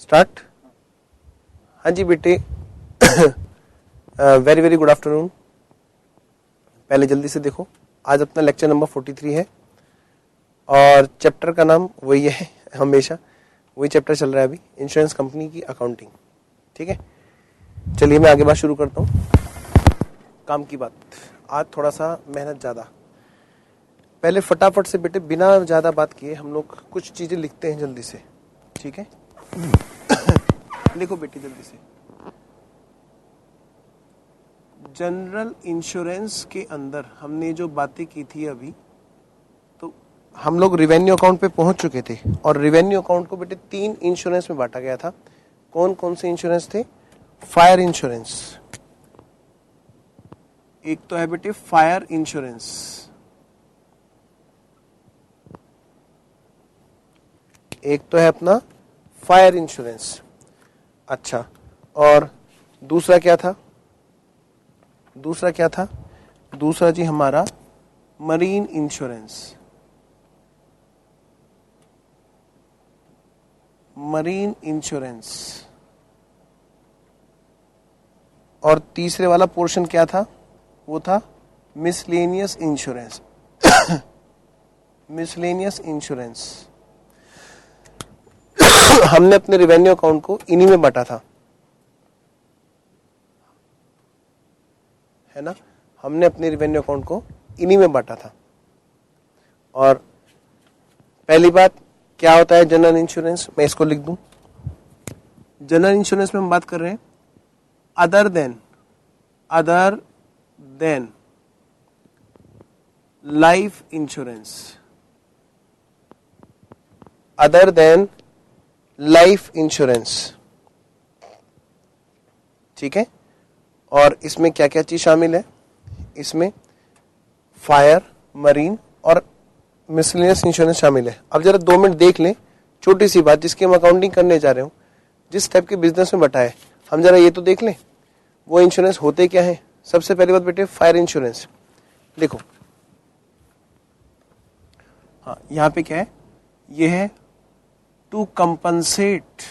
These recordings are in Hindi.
स्टार्ट। हाँ जी बेटे, वेरी वेरी गुड आफ्टरनून। पहले जल्दी से देखो, आज अपना लेक्चर नंबर 43 है और चैप्टर का नाम वही है, हमेशा वही चैप्टर चल रहा है अभी, इंश्योरेंस कंपनी की अकाउंटिंग। ठीक है, चलिए मैं आगे बात शुरू करता हूँ। काम की बात, आज थोड़ा सा मेहनत ज़्यादा। पहले फटाफट से बेटे बिना ज़्यादा बात किए हम लोग कुछ चीज़ें लिखते हैं जल्दी से। ठीक है, लिखो बेटी जल्दी से। जनरल इंश्योरेंस के अंदर हमने जो बातें की थी अभी, तो हम लोग रिवेन्यू अकाउंट पे पहुंच चुके थे और रिवेन्यू अकाउंट को बेटे 3 इंश्योरेंस में बांटा गया था। कौन कौन से इंश्योरेंस थे? फायर इंश्योरेंस, एक तो है बेटे फायर इंश्योरेंस, एक तो है अपना फायर इंश्योरेंस। अच्छा, और दूसरा क्या था? दूसरा जी हमारा मरीन इंश्योरेंस। और तीसरे वाला पोर्शन क्या था? वो था मिसलेनियस इंश्योरेंस। मिसलेनियस इंश्योरेंस हमने अपने रिवेन्यू अकाउंट को इन्हीं में बांटा था, है ना। हमने अपने रिवेन्यू अकाउंट को इन्हीं में बांटा था। और पहली बात, क्या होता है जनरल इंश्योरेंस? मैं इसको लिख दूं। जनरल इंश्योरेंस में हम बात कर रहे हैं other than life insurance, other than life insurance. ठीक है, और इसमें क्या क्या चीज शामिल है? इसमें फायर, मरीन और मिसलेनियस इंश्योरेंस शामिल है। अब जरा 2 मिनट देख लें, छोटी सी बात जिसकी हम अकाउंटिंग करने जा रहे हो, जिस टाइप के बिजनेस में बटाए, हम जरा ये तो देख लें वो इंश्योरेंस होते क्या है। सबसे पहली बात बेटे फायर इंश्योरेंस देखो। हाँ, यहां पे क्या है? ये है to compensate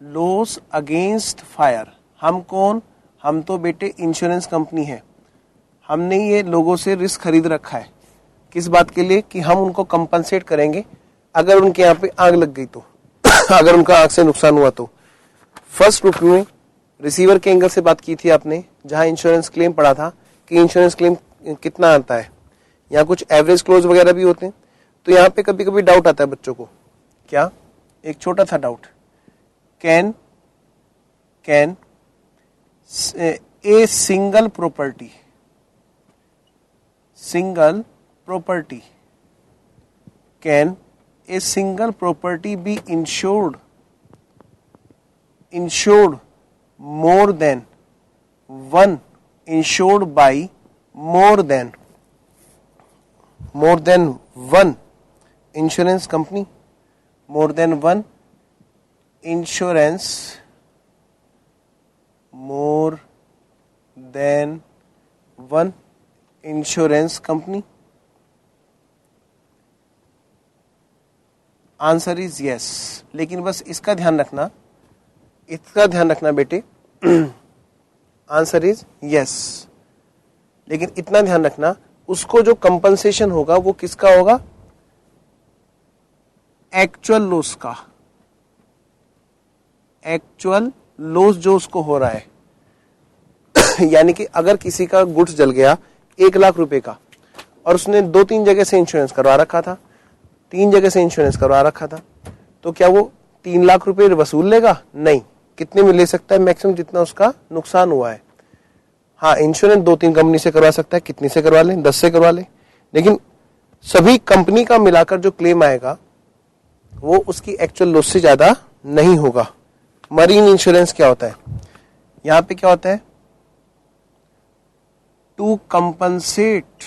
loss against fire. हम कौन? हम तो बेटे इंश्योरेंस कंपनी है। हमने ये लोगों से रिस्क खरीद रखा है। किस बात के लिए? कि हम उनको कंपनसेट करेंगे अगर उनके यहाँ पे आग लग गई तो अगर उनका आग से नुकसान हुआ तो। फर्स्ट ग्रुप में रिसीवर के एंगल से बात की थी आपने, जहां इंश्योरेंस क्लेम पड़ा था कि इंश्योरेंस क्लेम कितना आता है। यहाँ कुछ एवरेज क्लोज वगैरह भी होते हैं, तो यहाँ पे कभी कभी डाउट आता है बच्चों को। क्या? एक छोटा सा doubt, can a single property can a single property be insured more than one insured by more than one insurance company, more than one insurance company? Answer is yes. लेकिन बस इसका ध्यान रखना बेटे, आंसर इज यस। लेकिन इतना ध्यान रखना, उसको जो कंपनसेशन होगा वो किसका होगा? एक्चुअल लॉस जो उसको हो रहा है। यानी कि अगर किसी का गुड्स जल गया 1 लाख रुपए का और उसने 2-3 जगह से इंश्योरेंस करवा रखा था, 3 जगह से इंश्योरेंस करवा रखा था, तो क्या वो 3 लाख रुपए वसूल लेगा? नहीं। कितने में ले सकता है? मैक्सिमम जितना उसका नुकसान हुआ है। हाँ, इंश्योरेंस 2-3 कंपनी से करवा सकता है, कितनी से करवा ले? 10 से करवा ले। लेकिन सभी कंपनी का मिलाकर जो क्लेम आएगा वो उसकी एक्चुअल लॉस से ज्यादा नहीं होगा। मरीन इंश्योरेंस क्या होता है? यहां पे क्या होता है? To compensate.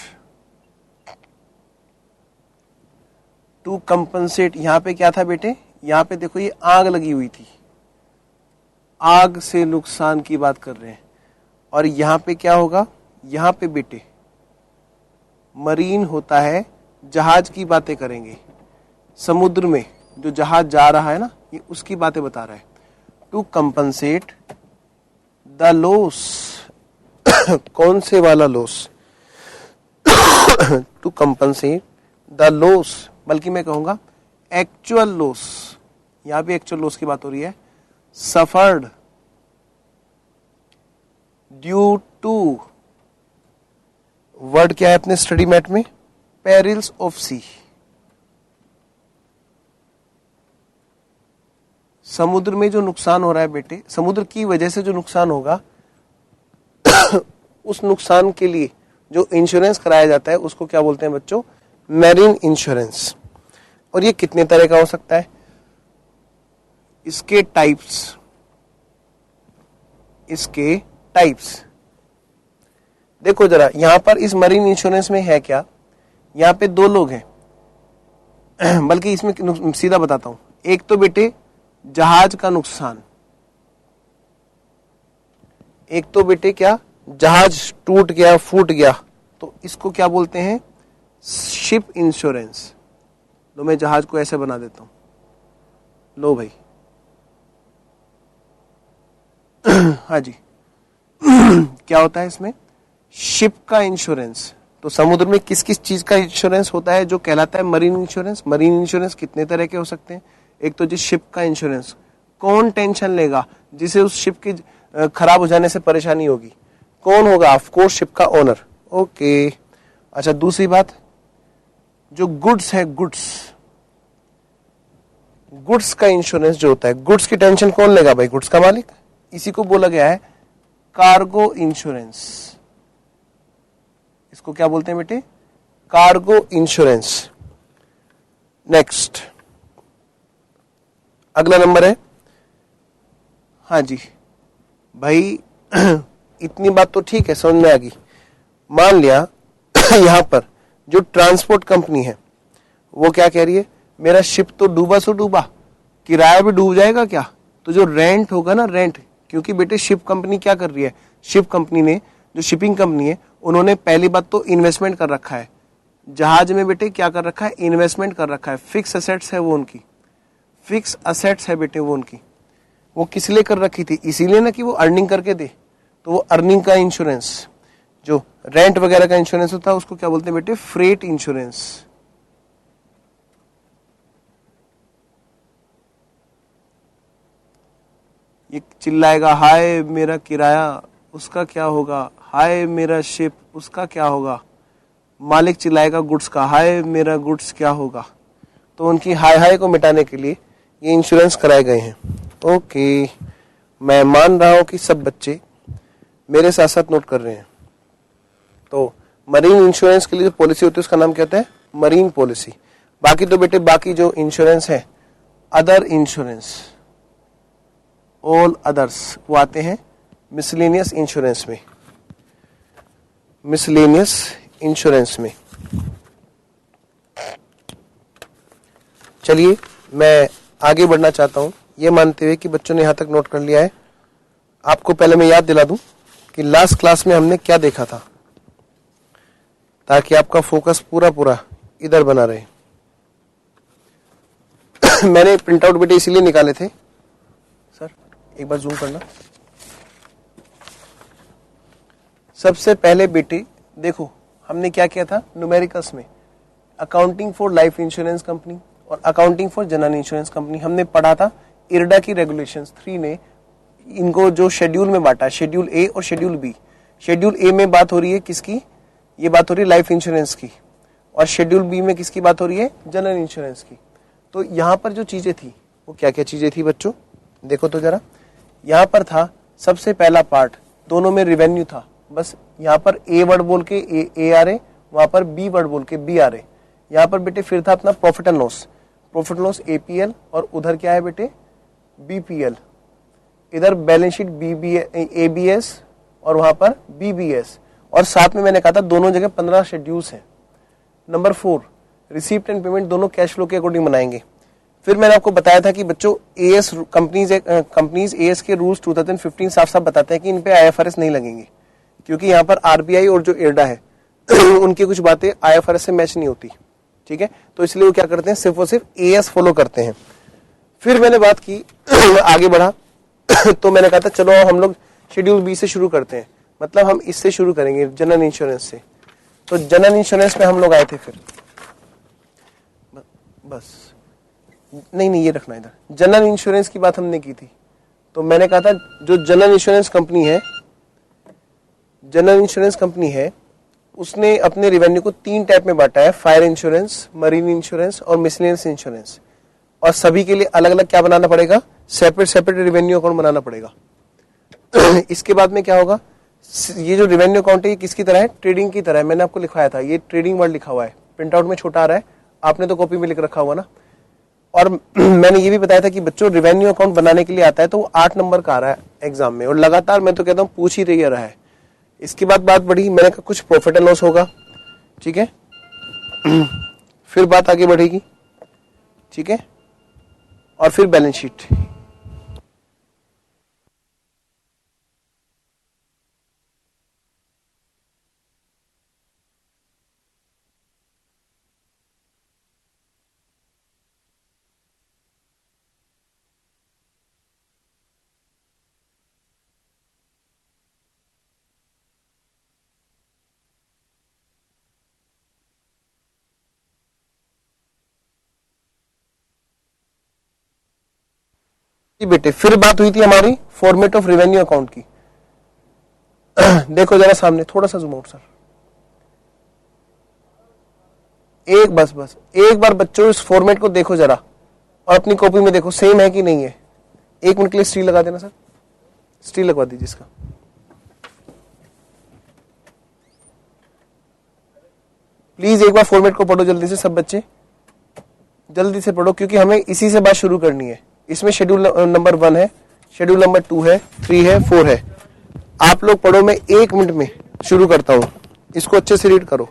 यहां पे क्या था बेटे? यहां पे देखो, ये आग लगी हुई थी, आग से नुकसान की बात कर रहे हैं। और यहां पे क्या होगा? यहां पे बेटे मरीन होता है, जहाज की बातें करेंगे। समुद्र में जो जहाज जा रहा है ना, ये उसकी बातें बता रहा है। टू कंपनसेट द लॉस, कौन से वाला loss? To compensate the loss, बल्कि मैं कहूंगा एक्चुअल लॉस, यहां भी एक्चुअल लॉस की बात हो रही है। सफर्ड ड्यू टू, वर्ड क्या है अपने स्टडी मैट में? पेरिल्स ऑफ सी। समुद्र में जो नुकसान हो रहा है बेटे, समुद्र की वजह से जो नुकसान होगा उस नुकसान के लिए जो इंश्योरेंस कराया जाता है उसको क्या बोलते हैं बच्चों? Marine insurance. और ये कितने तरह का हो सकता है? इसके टाइप्स, देखो जरा यहां पर इस मरीन इंश्योरेंस में है क्या? यहां पे दो लोग हैं बल्कि इसमें सीधा बताता हूं। एक तो बेटे जहाज का नुकसान, एक तो बेटे क्या, जहाज टूट गया, फूट गया, तो इसको क्या बोलते हैं? Ship insurance. तो मैं जहाज को ऐसे बना देता हूं, लो भाई हाँ जी क्या होता है इसमें? शिप का इंश्योरेंस। तो समुद्र में किस किस चीज का इंश्योरेंस होता है जो कहलाता है मरीन इंश्योरेंस? मरीन इंश्योरेंस कितने तरह के हो सकते हैं? एक तो जी शिप का इंश्योरेंस, कौन टेंशन लेगा जिसे उस शिप की खराब हो जाने से परेशानी होगी? कौन होगा? ऑफ कोर्स शिप का ओनर। ओके, अच्छा दूसरी बात, जो गुड्स है, गुड्स का इंश्योरेंस जो होता है, गुड्स की टेंशन कौन लेगा भाई? गुड्स का मालिक। इसी को बोला गया है कार्गो इंश्योरेंस। इसको क्या बोलते हैं बेटे? Cargo insurance. नेक्स्ट, अगला नंबर है, हाँ जी भाई इतनी बात तो ठीक है, समझ में आ गई। मान लिया यहां पर जो ट्रांसपोर्ट कंपनी है वो क्या कह रही है? मेरा शिप तो डूबा सो डूबा, किराया भी डूब जाएगा क्या? तो जो रेंट होगा ना, रेंट, क्योंकि बेटे शिप कंपनी क्या कर रही है? शिप कंपनी ने, जो शिपिंग कंपनी है, उन्होंने पहली बात तो इन्वेस्टमेंट कर रखा है जहाज में बेटे। क्या कर रखा है? इन्वेस्टमेंट कर रखा है। फिक्स असेट्स है वो उनकी, फिक्स असेट्स है बेटे वो उनकी। वो किस लिए कर रखी थी? इसीलिए ना कि वो अर्निंग करके दे। तो वो अर्निंग का इंश्योरेंस, जो रेंट वगैरह का इंश्योरेंस होता है, उसको क्या बोलते हैं बेटे? Freight insurance. ये चिल्लाएगा हाय मेरा किराया, उसका क्या होगा? हाय मेरा शिप, उसका क्या होगा? मालिक चिल्लाएगा गुड्स का, हाय मेरा गुड्स क्या होगा? तो उनकी हाय हाय को मिटाने के लिए ये इंश्योरेंस कराए गए हैं। ओके, मैं मान रहा हूं कि सब बच्चे मेरे साथ साथ नोट कर रहे हैं। तो मरीन इंश्योरेंस के लिए जो पॉलिसी होती है उसका नाम क्या होता है? Marine policy. बाकी तो बेटे बाकी जो इंश्योरेंस है, अदर इंश्योरेंस, ऑल अदर्स, वो आते हैं मिसलेनियस इंश्योरेंस में, मिसलेनियस इंश्योरेंस में। चलिए मैं आगे बढ़ना चाहता हूं, ये मानते हुए कि बच्चों ने यहां तक नोट कर लिया है। आपको पहले मैं याद दिला दूं कि लास्ट क्लास में हमने क्या देखा था, ताकि आपका फोकस पूरा पूरा इधर बना रहे। मैंने प्रिंट आउट बेटे इसीलिए निकाले थे, सर एक बार जूम करना। सबसे पहले बेटे देखो हमने क्या किया था न्यूमेरिकल्स में, accounting for life insurance company और accounting for general insurance company हमने पढ़ा था। इरडा की रेगुलेशंस 3 ने इनको जो शेड्यूल में बांटा, शेड्यूल ए और शेड्यूल बी। शेड्यूल ए में बात हो रही है किसकी? ये बात हो रही है लाइफ इंश्योरेंस की, और शेड्यूल बी में किसकी बात हो रही है? जनरल इंश्योरेंस की। तो यहां पर जो चीजें थी वो क्या क्या चीजें थी बच्चों? देखो तो जरा, यहां पर था सबसे पहला पार्ट, दोनों में रिवेन्यू था। बस यहां पर ए वर्ड बोल के ए आ रहे, वहां पर बी वर्ड बोल के बी आ रहे। यहां पर बेटे फिर था अपना profit and loss, profit loss APL, और उधर क्या है बेटे? बीपीएल। इधर बैलेंस शीट एबीएस और वहां पर बीबीएस, और साथ में मैंने कहा था दोनों जगह 15 शेड्यूल्स हैं। नंबर 4 रिसीप्ट एंड पेमेंट दोनों कैश फ्लो के अकॉर्डिंग बनाएंगे। फिर मैंने आपको बताया था कि बच्चों एएस कंपनीज एएस के रूल्स 2015 साफ साफ बताते हैं कि इन पे आईएफआरएस नहीं लगेंगे, क्योंकि यहाँ पर आरबीआई और जो इरडा है उनकी कुछ बातें आईएफआरएस से मैच नहीं होती। ठीक है, तो इसलिए वो क्या करते हैं, सिर्फ और सिर्फ एएस फॉलो करते हैं। फिर मैंने बात की आगे बढ़ा तो मैंने कहा था चलो हम लोग शेड्यूल बी से शुरू करते हैं, मतलब हम इससे शुरू करेंगे जनरल इंश्योरेंस से। तो जनरल इंश्योरेंस में हम लोग आए थे। फिर बस नहीं ये रखना इधर, जनरल इंश्योरेंस की बात हमने की थी। तो मैंने कहा था जो जनरल इंश्योरेंस कंपनी है उसने अपने रेवेन्यू को 3 टाइप में बांटा है, फायर इंश्योरेंस, मरीन इंश्योरेंस और मिसलेनियस इंश्योरेंस। और सभी के लिए अलग अलग क्या बनाना पड़ेगा, सेपरेट रेवेन्यू अकाउंट बनाना पड़ेगा। इसके बाद में क्या होगा, ये जो रेवेन्यू अकाउंट है ये किसकी तरह है, ट्रेडिंग की तरह है। मैंने आपको लिखवाया था, ये ट्रेडिंग वर्ड लिखा हुआ है, प्रिंट आउट में छोटा आ रहा है, आपने तो कॉपी में लिख रखा हुआ ना। और मैंने ये भी बताया था कि बच्चों रेवेन्यू अकाउंट बनाने के लिए आता है तो वो 8 नंबर का आ रहा है एग्जाम में, और लगातार मैं तो कहता हूँ पूछ ही रहा है। इसके बाद बात बढ़ी, मैंने कहा कुछ प्रॉफिट एंड लॉस होगा, ठीक है। फिर बात आगे बढ़ेगी, ठीक है, और फिर बैलेंस शीट। जी बेटे, फिर बात हुई थी हमारी फॉर्मेट ऑफ रेवेन्यू अकाउंट की। देखो जरा सामने, थोड़ा सा जूम आउट सर, बस एक बार बच्चों इस फॉर्मेट को देखो जरा, और अपनी कॉपी में देखो सेम है कि नहीं है। 1 मिनट के लिए स्टील लगा देना सर, स्टील लगवा दीजिए इसका। प्लीज एक बार फॉर्मेट को पढ़ो जल्दी से, सब बच्चे जल्दी से पढ़ो, क्योंकि हमें इसी से बात शुरू करनी है। इसमें शेड्यूल नंबर 1 है, शेड्यूल नंबर 2 है, 3 है, 4 है। आप लोग पढ़ो, मैं 1 मिनट में शुरू करता हूं, इसको अच्छे से रीड करो।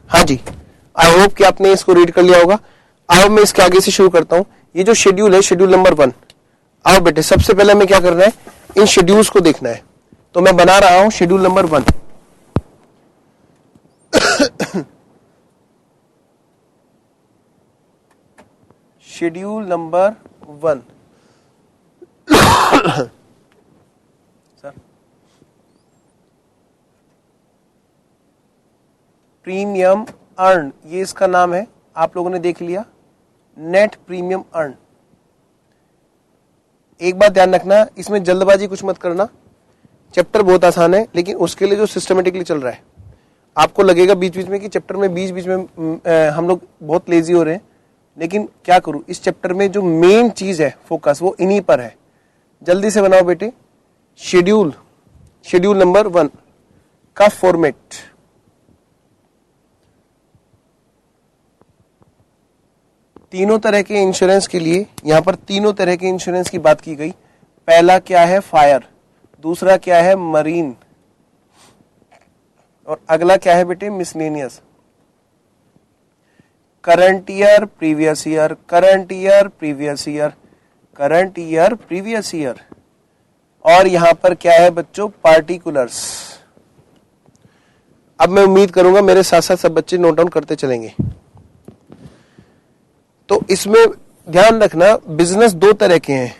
हाँ जी, आई होप कि आपने इसको रीड कर लिया होगा। अब मैं इसके आगे से शुरू करता हूं। ये जो शेड्यूल है, शेड्यूल नंबर 1, आओ बेटे, सबसे पहले हमें क्या करना है, इन शेड्यूल्स को देखना है। तो मैं बना रहा हूं schedule number 1। Schedule number 1 sir, premium earn, ये इसका नाम है, आप लोगों ने देख लिया, नेट प्रीमियम अर्न। एक बात ध्यान रखना, इसमें जल्दबाजी कुछ मत करना, चैप्टर बहुत आसान है, लेकिन उसके लिए जो सिस्टमेटिकली चल रहा है, आपको लगेगा बीच बीच में कि चैप्टर में बीच बीच में हम लोग बहुत लेजी हो रहे हैं, लेकिन क्या करूं, इस चैप्टर में जो मेन चीज है फोकस वो इन्हीं पर है। जल्दी से बनाओ बेटे, शेड्यूल नंबर 1 का फॉर्मेट। तीनों तरह के इंश्योरेंस के लिए यहां पर तीनों तरह के इंश्योरेंस की बात की गई। पहला क्या है, फायर, दूसरा क्या है, मरीन, और अगला क्या है बेटे, miscellaneous, current year, previous year, current year, previous year, current year, previous year. और यहां पर क्या है बच्चों, पार्टिकुलर्स। अब मैं उम्मीद करूंगा मेरे साथ साथ सब बच्चे नोट डाउन करते चलेंगे। तो इसमें ध्यान रखना, बिजनेस दो तरह के हैं,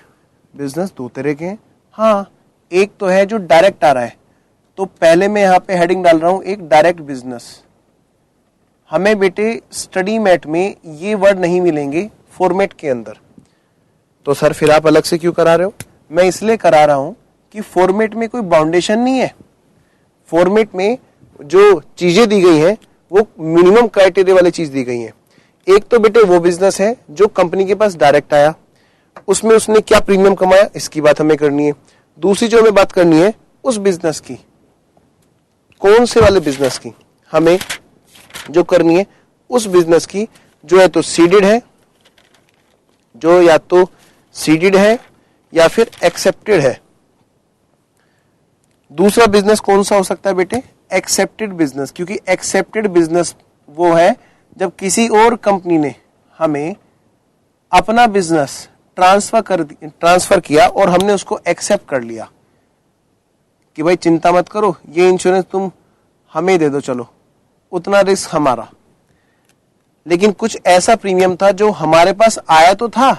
बिजनेस दो तरह के हैं। हाँ, एक तो है जो डायरेक्ट आ रहा है, तो पहले मैं यहां पे हेडिंग डाल रहा हूं एक डायरेक्ट बिजनेस। हमें बेटे स्टडी मैट में ये वर्ड नहीं मिलेंगे फॉर्मेट के अंदर। तो सर फिर आप अलग से क्यों करा रहे हो? मैं इसलिए करा रहा हूं कि फॉर्मेट में कोई बाउंडेशन नहीं है। फॉर्मेट में जो चीजें दी गई हैं वो मिनिमम क्राइटेरिया वाली चीज दी गई हैं। एक तो बेटे वो बिजनेस है जो कंपनी के पास डायरेक्ट आया, उसमें उसने क्या प्रीमियम कमाया, इसकी बात हमें करनी है। दूसरी जो हमें बात करनी है उस बिजनेस की, कौन से वाले बिजनेस की हमें जो करनी है, उस बिजनेस की जो है तो सीडेड है, जो या तो सीडेड है या फिर एक्सेप्टेड है। दूसरा बिजनेस कौन सा हो सकता है बेटे, एक्सेप्टेड बिजनेस, क्योंकि एक्सेप्टेड बिजनेस वो है जब किसी और कंपनी ने हमें अपना बिजनेस ट्रांसफर किया और हमने उसको एक्सेप्ट कर लिया कि भाई चिंता मत करो, ये इंश्योरेंस तुम हमें दे दो, चलो उतना रिस्क हमारा। लेकिन कुछ ऐसा प्रीमियम था जो हमारे पास आया तो था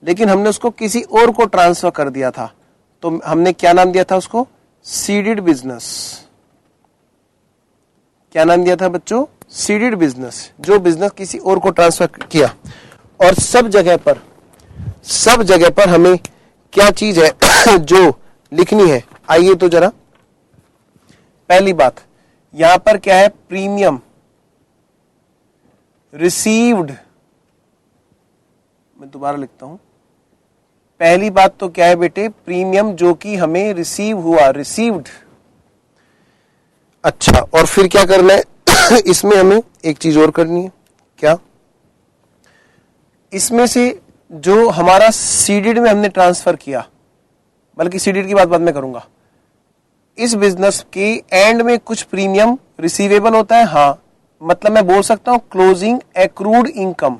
लेकिन हमने उसको किसी और को ट्रांसफर कर दिया था, तो हमने क्या नाम दिया था उसको, सीडेड बिजनेस। क्या नाम दिया था बच्चों, सीडेड बिजनेस, जो बिजनेस किसी और को ट्रांसफर किया। और सब जगह पर हमें क्या चीज है जो लिखनी है, आइए तो जरा। पहली बात यहां पर क्या है, प्रीमियम रिसीव्ड। मैं दोबारा लिखता हूं, पहली बात तो क्या है बेटे, प्रीमियम जो कि हमें रिसीव हुआ, रिसीव्ड। अच्छा, और फिर क्या करना है इसमें हमें एक चीज और करनी है, क्या, इसमें से जो हमारा सीडेड में हमने ट्रांसफर किया, बल्कि सीडेड की बात बाद में करूंगा, इस बिजनेस के एंड में कुछ प्रीमियम रिसीवेबल होता है। हाँ, मतलब मैं बोल सकता हूं क्लोजिंग एक्रूड इनकम।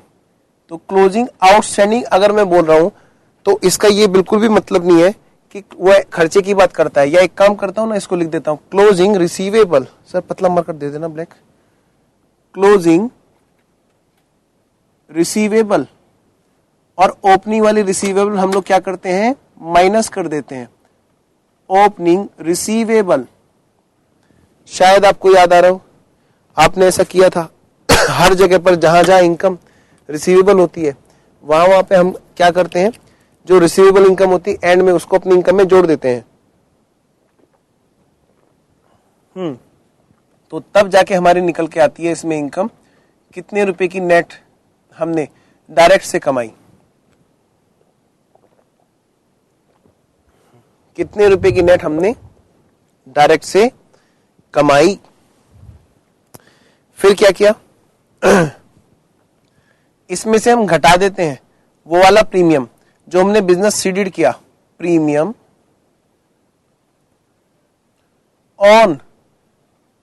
तो क्लोजिंग आउटस्टैंडिंग अगर मैं बोल रहा हूं तो इसका ये बिल्कुल भी मतलब नहीं है कि वह खर्चे की बात करता है। या एक काम करता हूं ना, इसको लिख देता हूं, क्लोजिंग रिसीवेबल। सर पतला मार्कर दे देना ब्लैक। क्लोजिंग रिसीवेबल और ओपनिंग वाली रिसीवेबल हम लोग क्या करते हैं, माइनस कर देते हैं। ओपनिंग रिसीवेबल, शायद आपको याद आ रहा हो आपने ऐसा किया था हर जगह पर जहां जहां इनकम रिसीवेबल होती है वहां पे हम क्या करते हैं, जो रिसीवेबल इनकम होती है एंड में उसको अपनी इनकम में जोड़ देते हैं। तो तब जाके हमारी निकल के आती है इसमें इनकम, कितने रुपए की नेट हमने डायरेक्ट से कमाई, कितने रुपए की नेट हमने डायरेक्ट से कमाई। फिर क्या किया इसमें से हम घटा देते हैं वो वाला प्रीमियम जो हमने बिजनेस सीडेड किया, premium on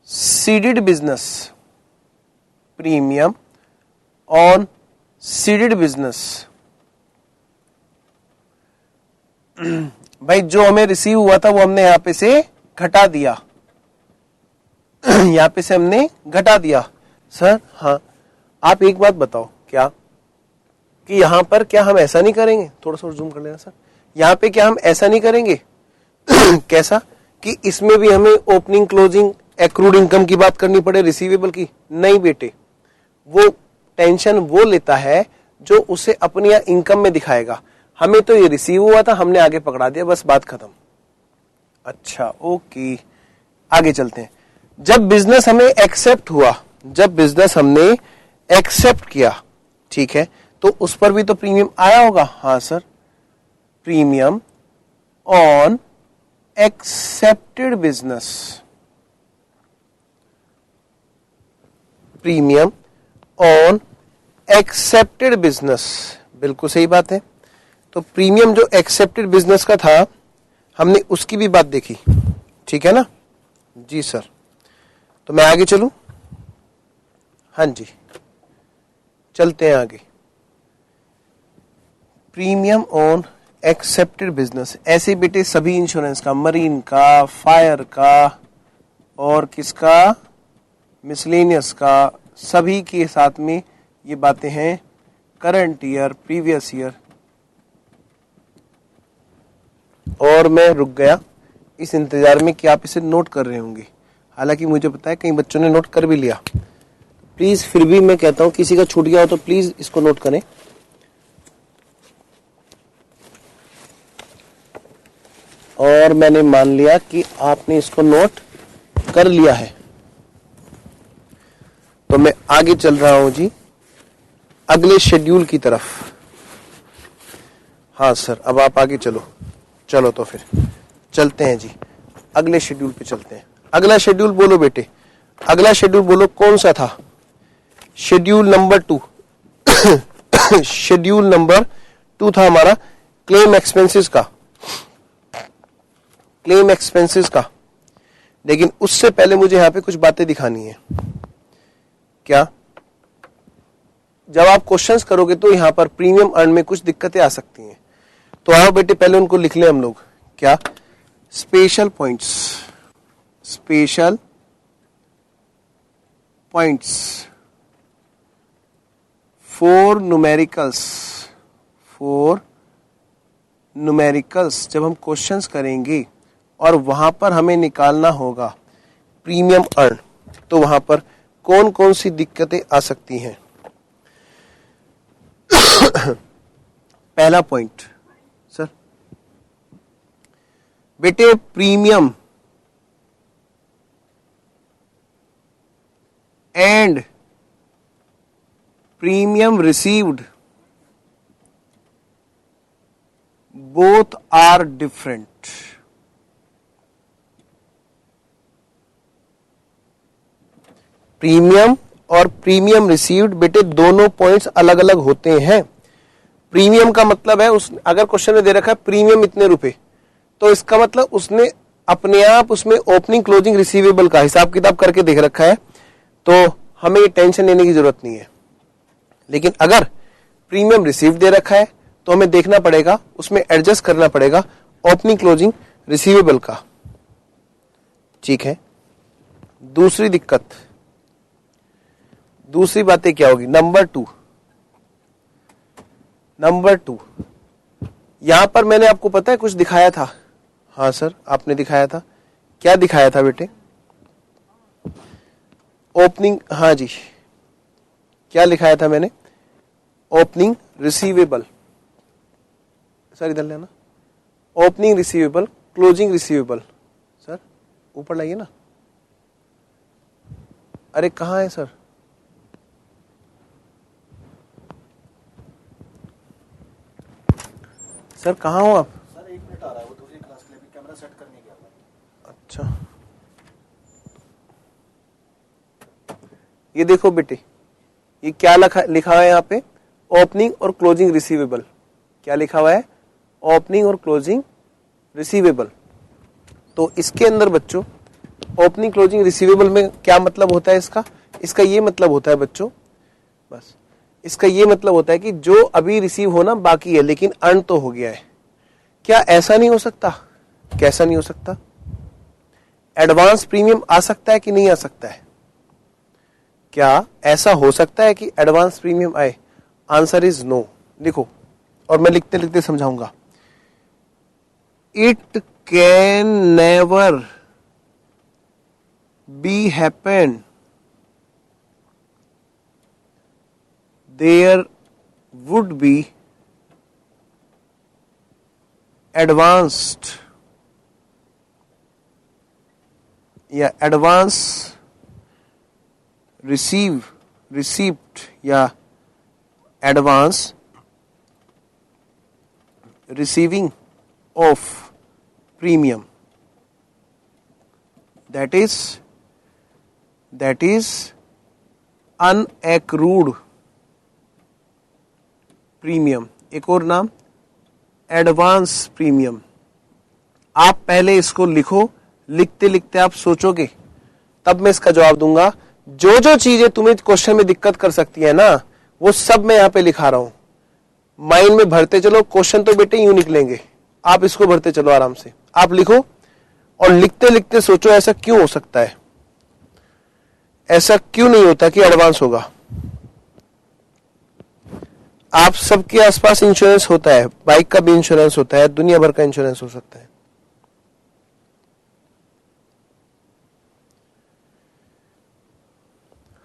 seeded business, premium on seeded business. भाई जो हमें रिसीव हुआ था वो हमने यहां पे से घटा दिया, यहां पे से हमने घटा दिया। सर हाँ, आप एक बात बताओ, क्या कि यहां पर क्या हम ऐसा नहीं करेंगे, थोड़ा सा जूम कर लेना सर, यहां पे क्या हम ऐसा नहीं करेंगे कैसा कि इसमें भी हमें ओपनिंग क्लोजिंग एक्रूड इनकम की बात करनी पड़े, रिसीवेबल की? नहीं बेटे, वो टेंशन वो लेता है जो उसे अपनी इनकम में दिखाएगा। हमें तो ये रिसीव हुआ था, हमने आगे पकड़ा दिया, बस बात खत्म। अच्छा ओके, आगे चलते हैं। जब बिजनेस हमें एक्सेप्ट हुआ, जब बिजनेस हमने एक्सेप्ट किया, ठीक है, तो उस पर भी तो प्रीमियम आया होगा। हाँ sir, premium on accepted business, premium on accepted business, बिल्कुल सही बात है। तो प्रीमियम जो एक्सेप्टेड बिजनेस का था हमने उसकी भी बात देखी, ठीक है ना जी सर। तो मैं आगे चलूं? हाँ जी, चलते हैं आगे। प्रीमियम ऑन एक्सेप्टेड बिजनेस, ऐसे बेटे सभी इंश्योरेंस का, मरीन का, फायर का और किसका, मिसलेनियस का, सभी के साथ में ये बातें हैं करंट ईयर, प्रीवियस ईयर। और मैं रुक गया इस इंतजार में कि आप इसे नोट कर रहे होंगे, हालांकि मुझे पता है कई बच्चों ने नोट कर भी लिया। प्लीज फिर भी मैं कहता हूं किसी का छूट गया हो तो प्लीज इसको नोट करें। और मैंने मान लिया कि आपने इसको नोट कर लिया है, तो मैं आगे चल रहा हूं जी अगले शेड्यूल की तरफ। हाँ सर, अब आप आगे चलो। चलो तो फिर चलते हैं जी, अगले शेड्यूल पे चलते हैं। अगला शेड्यूल बोलो बेटे, अगला शेड्यूल बोलो कौन सा था? Schedule number 2। शेड्यूल नंबर 2 था हमारा क्लेम एक्सपेंसेस का, क्लेम एक्सपेंसेस का। लेकिन उससे पहले मुझे यहां पे कुछ बातें दिखानी है। क्या? जब आप क्वेश्चंस करोगे तो यहां पर प्रीमियम अर्न में कुछ दिक्कतें आ सकती हैं, तो आओ बेटे पहले उनको लिख लें हम लोग। क्या? Special points, special points for numericals, for numericals. जब हम क्वेश्चंस करेंगे और वहां पर हमें निकालना होगा प्रीमियम अर्न, तो वहां पर कौन कौन सी दिक्कतें आ सकती हैं? पहला पॉइंट सर बेटे, premium and premium received both are different. Premium और प्रीमियम रिसीव्ड बेटे दोनों पॉइंट्स अलग अलग होते हैं। प्रीमियम का मतलब है उस, अगर क्वेश्चन में दे रखा है प्रीमियम इतने रुपए, तो इसका मतलब उसने अपने आप उसमें ओपनिंग क्लोजिंग रिसीवेबल का हिसाब किताब करके देख रखा है, तो हमें ये टेंशन लेने की जरूरत नहीं है। लेकिन अगर प्रीमियम रिसीव दे रखा है तो हमें देखना पड़ेगा, उसमें एडजस्ट करना पड़ेगा ओपनिंग क्लोजिंग रिसीवेबल का। ठीक है। दूसरी दिक्कत, दूसरी बातें क्या होगी? नंबर 2, नंबर 2 यहां पर मैंने आपको पता है कुछ दिखाया था। हाँ सर, आपने दिखाया था। क्या दिखाया था बेटे? ओपनिंग, हाँ जी, क्या लिखाया था मैंने? Opening receivable. सर इधर लेना, opening receivable, closing receivable. Sir ऊपर लाइए ना। अरे कहाँ है सर? सर कहाँ हो आप? सर 1 मिनट आ रहा है, वो दूसरी क्लास के लिए भी कैमरा सेट करने गया था। अच्छा, ये देखो बेटे, ये क्या लिखा हुआ है यहाँ पे? ओपनिंग और क्लोजिंग रिसीवेबल। क्या लिखा हुआ है? ओपनिंग और क्लोजिंग रिसीवेबल। तो इसके अंदर बच्चों ओपनिंग क्लोजिंग रिसीवेबल में क्या मतलब होता है इसका? इसका ये मतलब होता है बच्चों, बस इसका ये मतलब होता है कि जो अभी रिसीव होना बाकी है लेकिन अर्न तो हो गया है। क्या ऐसा नहीं हो सकता? कैसा नहीं हो सकता? एडवांस प्रीमियम आ सकता है कि नहीं आ सकता है? क्या ऐसा हो सकता है कि एडवांस प्रीमियम आए? Answer is no. लिखो, और मैं लिखते लिखते समझाऊंगा। It can never be happen, there would be advanced या एडवांस रिसीव्ड या advance receiving of premium, that is unaccrued premium. एक और नाम एडवांस प्रीमियम। आप पहले इसको लिखो, लिखते लिखते आप सोचोगे तब मैं इसका जवाब दूंगा। जो जो चीजें तुम्हें क्वेश्चन में दिक्कत कर सकती है ना, वो सब मैं यहां पे लिखा रहा हूं। माइंड में भरते चलो, क्वेश्चन तो बेटे यूं निकलेंगे, आप इसको भरते चलो आराम से। आप लिखो और लिखते लिखते सोचो ऐसा क्यों हो सकता है, ऐसा क्यों नहीं होता कि एडवांस होगा। आप सबके आसपास इंश्योरेंस होता है, बाइक का भी इंश्योरेंस होता है, दुनिया भर का इंश्योरेंस हो सकता है।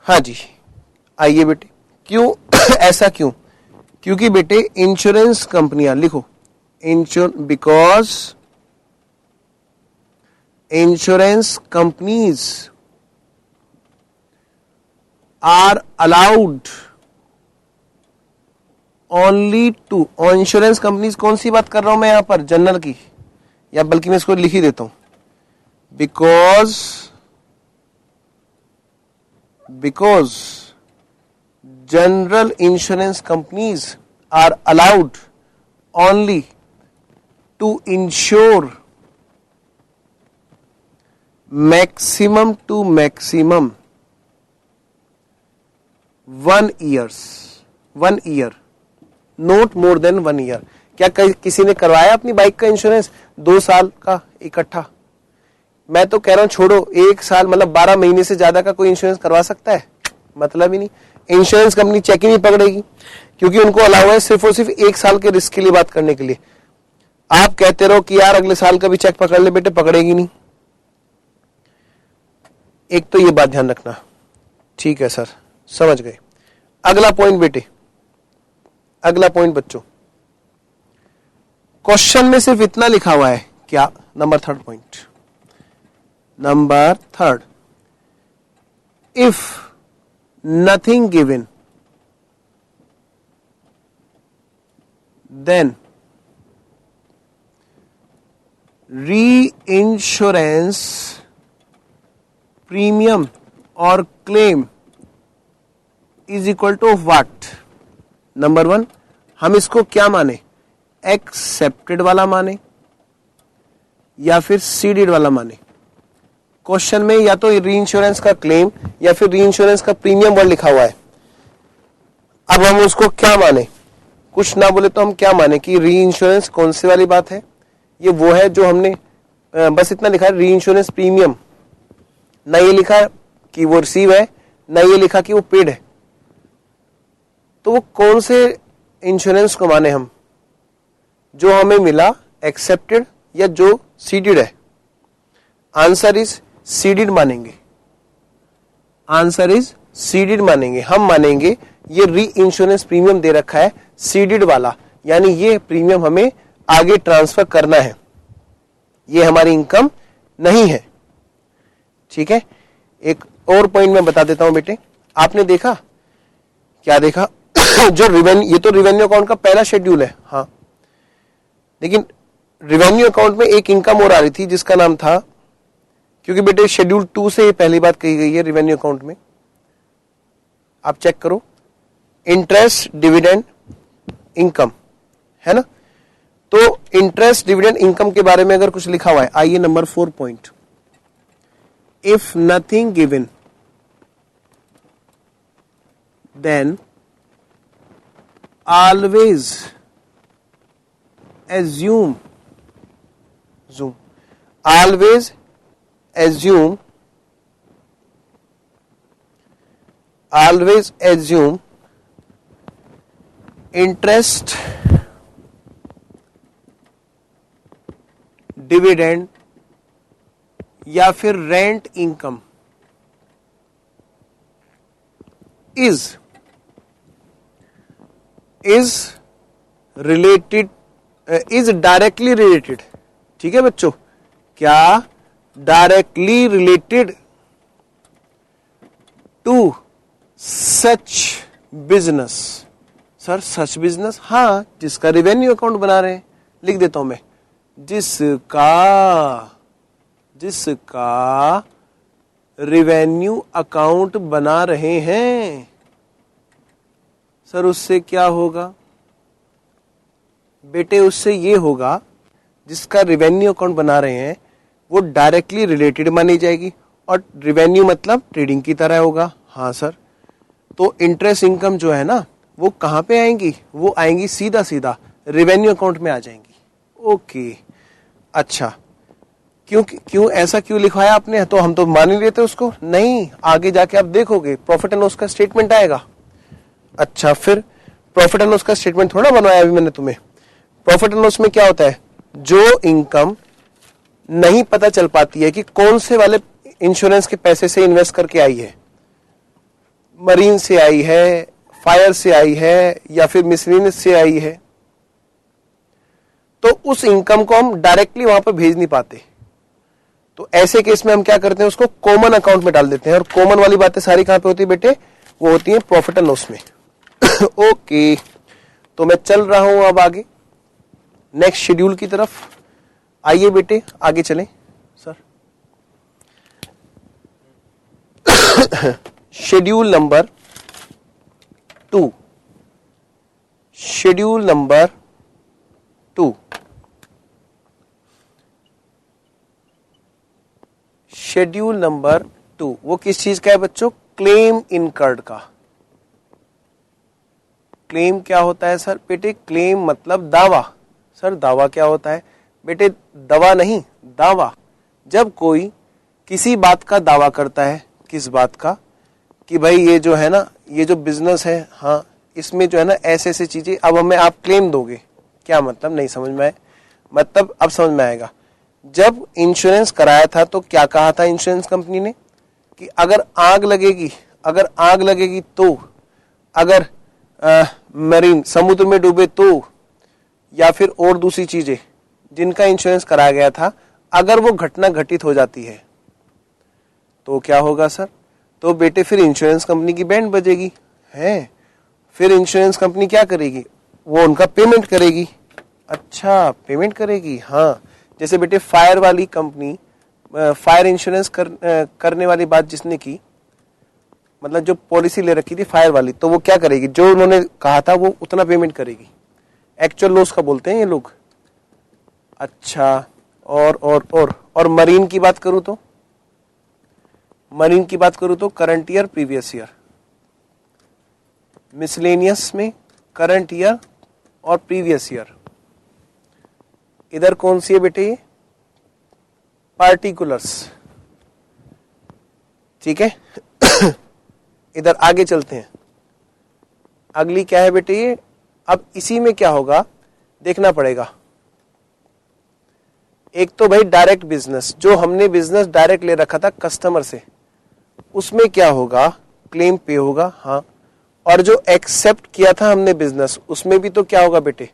हाँ जी, आइए बेटे, क्यों ऐसा क्यों? क्योंकि बेटे इंश्योरेंस कंपनियां, लिखो because insurance companies are allowed only to, और इंश्योरेंस कंपनीज कौन सी बात कर रहा हूं मैं यहां पर, जनरल की, या बल्कि मैं इसको लिख ही देता हूं, because general insurance companies are allowed only to insure maximum to maximum 1 year, not more than 1 year. क्या किसी ने करवाया अपनी बाइक का इंश्योरेंस 2 साल का इकट्ठा? मैं तो कह रहा हूं छोड़ो, 1 साल मतलब 12 महीने से ज्यादा का कोई इंश्योरेंस करवा सकता है? मतलब ही नहीं। इंश्योरेंस कंपनी चेक ही नहीं पकड़ेगी, क्योंकि उनको अलाउ है सिर्फ और सिर्फ 1 साल के रिस्क के लिए बात करने के लिए। आप कहते रहो कि यार अगले साल का भी चेक पकड़ ले, बेटे पकड़ेगी नहीं। एक तो ये बात ध्यान रखना। ठीक है सर, समझ गए। अगला पॉइंट बेटे, अगला पॉइंट बच्चों, क्वेश्चन में सिर्फ इतना लिखा हुआ है क्या? Number 3 point, number 3, if nothing given then reinsurance premium और claim is equal to what? Number 1, हम इसको क्या माने, एक्सेप्टेड वाला माने या फिर सीडेड वाला माने? क्वेश्चन में या तो री इंश्योरेंस का क्लेम या फिर री इंश्योरेंस का प्रीमियम वर्ड लिखा हुआ है। अब हम उसको क्या माने? कुछ ना बोले तो हम क्या माने कि री इंश्योरेंस कौन सी वाली बात है? ये वो है जो हमने बस इतना लिखा है री इंश्योरेंस प्रीमियम, ना ये लिखा कि वो रिसीव है, ना ये लिखा कि वो पेड है। तो वो कौन से इंश्योरेंस को माने हम, जो हमें मिला एक्सेप्टेड या जो सीडेड है? आंसर इज सीडेड मानेंगे, आंसर इज सीडेड मानेंगे। हम मानेंगे ये री इंश्योरेंस प्रीमियम दे रखा है सीडेड वाला, यानी ये प्रीमियम हमें आगे ट्रांसफर करना है, ये हमारी इनकम नहीं है। ठीक है, एक और पॉइंट मैं बता देता हूं बेटे। आपने देखा, क्या देखा? जो रिवेन्यू, ये तो रिवेन्यू अकाउंट का पहला शेड्यूल है, हाँ, लेकिन रिवेन्यू अकाउंट में एक इनकम और आ रही थी जिसका नाम था, क्योंकि बेटे शेड्यूल 2 से ये पहली बात कही गई है रिवेन्यू अकाउंट में, आप चेक करो, इंटरेस्ट डिविडेंड इनकम, है ना? तो इंटरेस्ट डिविडेंड इनकम के बारे में अगर कुछ लिखा हुआ है, आइए number 4 point, if nothing given then always assume interest dividend या फिर rent income is related, is directly related. ठीक है बच्चों, क्या directly related to such business? Sir such business, हाँ, जिसका रेवेन्यू अकाउंट बना रहे हैं, लिख देता हूं मैं, जिसका रेवेन्यू अकाउंट बना रहे हैं। सर उससे क्या होगा बेटे? उससे ये होगा, जिसका रेवेन्यू अकाउंट बना रहे हैं वो डायरेक्टली रिलेटेड मानी जाएगी, और रेवेन्यू मतलब ट्रेडिंग की तरह होगा। हाँ सर, तो इंटरेस्ट इनकम जो है ना वो कहाँ पे आएंगी, वो आएंगी सीधा सीधा रेवेन्यू अकाउंट में आ जाएंगी। ओके, अच्छा, क्यों ऐसा क्यों लिखवाया आपने? तो हम तो मान ही लेते उसको, नहीं, आगे जाके आप देखोगे प्रॉफिट एंड लॉस का स्टेटमेंट आएगा। अच्छा, फिर प्रॉफिट एंड लॉस का स्टेटमेंट थोड़ा बनवाया अभी मैंने तुम्हें। प्रॉफिट एंड लॉस में क्या होता है, जो इनकम नहीं पता चल पाती है कि कौन से वाले इंश्योरेंस के पैसे से इन्वेस्ट करके आई है, मरीन से आई है, फायर से आई है, या फिर मिसलेनियस से आई है, तो उस इनकम को हम डायरेक्टली वहां पर भेज नहीं पाते। तो ऐसे केस में हम क्या करते हैं, उसको कॉमन अकाउंट में डाल देते हैं। और कॉमन वाली बातें सारी कहां पे होती है बेटे, वो होती है प्रॉफिट एंड लॉस में। ओके, तो मैं चल रहा हूं अब आगे नेक्स्ट शेड्यूल की तरफ। आइए बेटे आगे चलें sir. Schedule number 2, schedule number 2, schedule number 2 वो किस चीज का है बच्चों, क्लेम इनकर्ड का। क्लेम क्या होता है सर बेटे, क्लेम मतलब दावा। सर दावा क्या होता है बेटे, दवा नहीं, दावा। जब कोई किसी बात का दावा करता है, किस बात का, कि भाई ये जो है ना, ये जो बिजनेस है, हाँ इसमें जो है ना ऐसे ऐसे चीजें, अब हमें आप क्लेम दोगे। क्या मतलब, नहीं समझ में आए? मतलब अब समझ में आएगा। जब इंश्योरेंस कराया था तो क्या कहा था इंश्योरेंस कंपनी ने, कि अगर आग लगेगी, अगर आग लगेगी तो, अगर मरीन समुद्र में डूबे तो, या फिर और दूसरी चीजें जिनका इंश्योरेंस कराया गया था, अगर वो घटना घटित हो जाती है तो क्या होगा सर, तो बेटे फिर इंश्योरेंस कंपनी की बैंड बजेगी है। फिर इंश्योरेंस कंपनी क्या करेगी, वो उनका पेमेंट करेगी। अच्छा, पेमेंट करेगी, हाँ। जैसे बेटे फायर वाली कंपनी, फायर इंश्योरेंस करने वाली बात जिसने की, मतलब जो पॉलिसी ले रखी थी फायर वाली, तो वो क्या करेगी, जो उन्होंने कहा था वो उतना पेमेंट करेगी। एक्चुअल लॉस का बोलते हैं ये लोग। अच्छा, और मरीन की बात करूं तो, मरीन की बात करूं तो current year previous year, miscellaneous में करंट ईयर और प्रीवियस ईयर। इधर कौन सी है बेटे, ये पार्टिकुलर्स, ठीक है। इधर आगे चलते हैं, अगली क्या है बेटे ये। अब इसी में क्या होगा देखना पड़ेगा। एक तो भाई डायरेक्ट बिजनेस, जो हमने बिजनेस डायरेक्ट ले रखा था कस्टमर से, उसमें क्या होगा, क्लेम पे होगा, हाँ। और जो एक्सेप्ट किया था हमने बिजनेस, उसमें भी तो क्या होगा बेटे,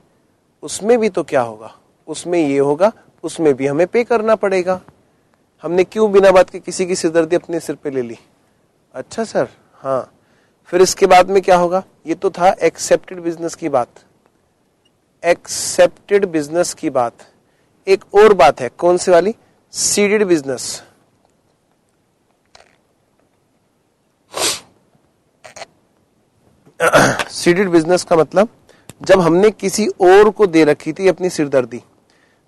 उसमें भी तो क्या होगा, उसमें ये होगा, उसमें भी हमें पे करना पड़ेगा। हमने क्यों बिना बात के किसी की सिरदर्दी अपने सिर पे ले ली? अच्छा सर, हाँ। फिर इसके बाद में क्या होगा, ये तो था एक्सेप्टेड बिजनेस की बात, एक्सेप्टेड बिजनेस की बात। एक और बात है, कौन सी वाली, सीडेड बिजनेस। सीडेड बिजनेस का मतलब जब हमने किसी और को दे रखी थी अपनी सिरदर्दी,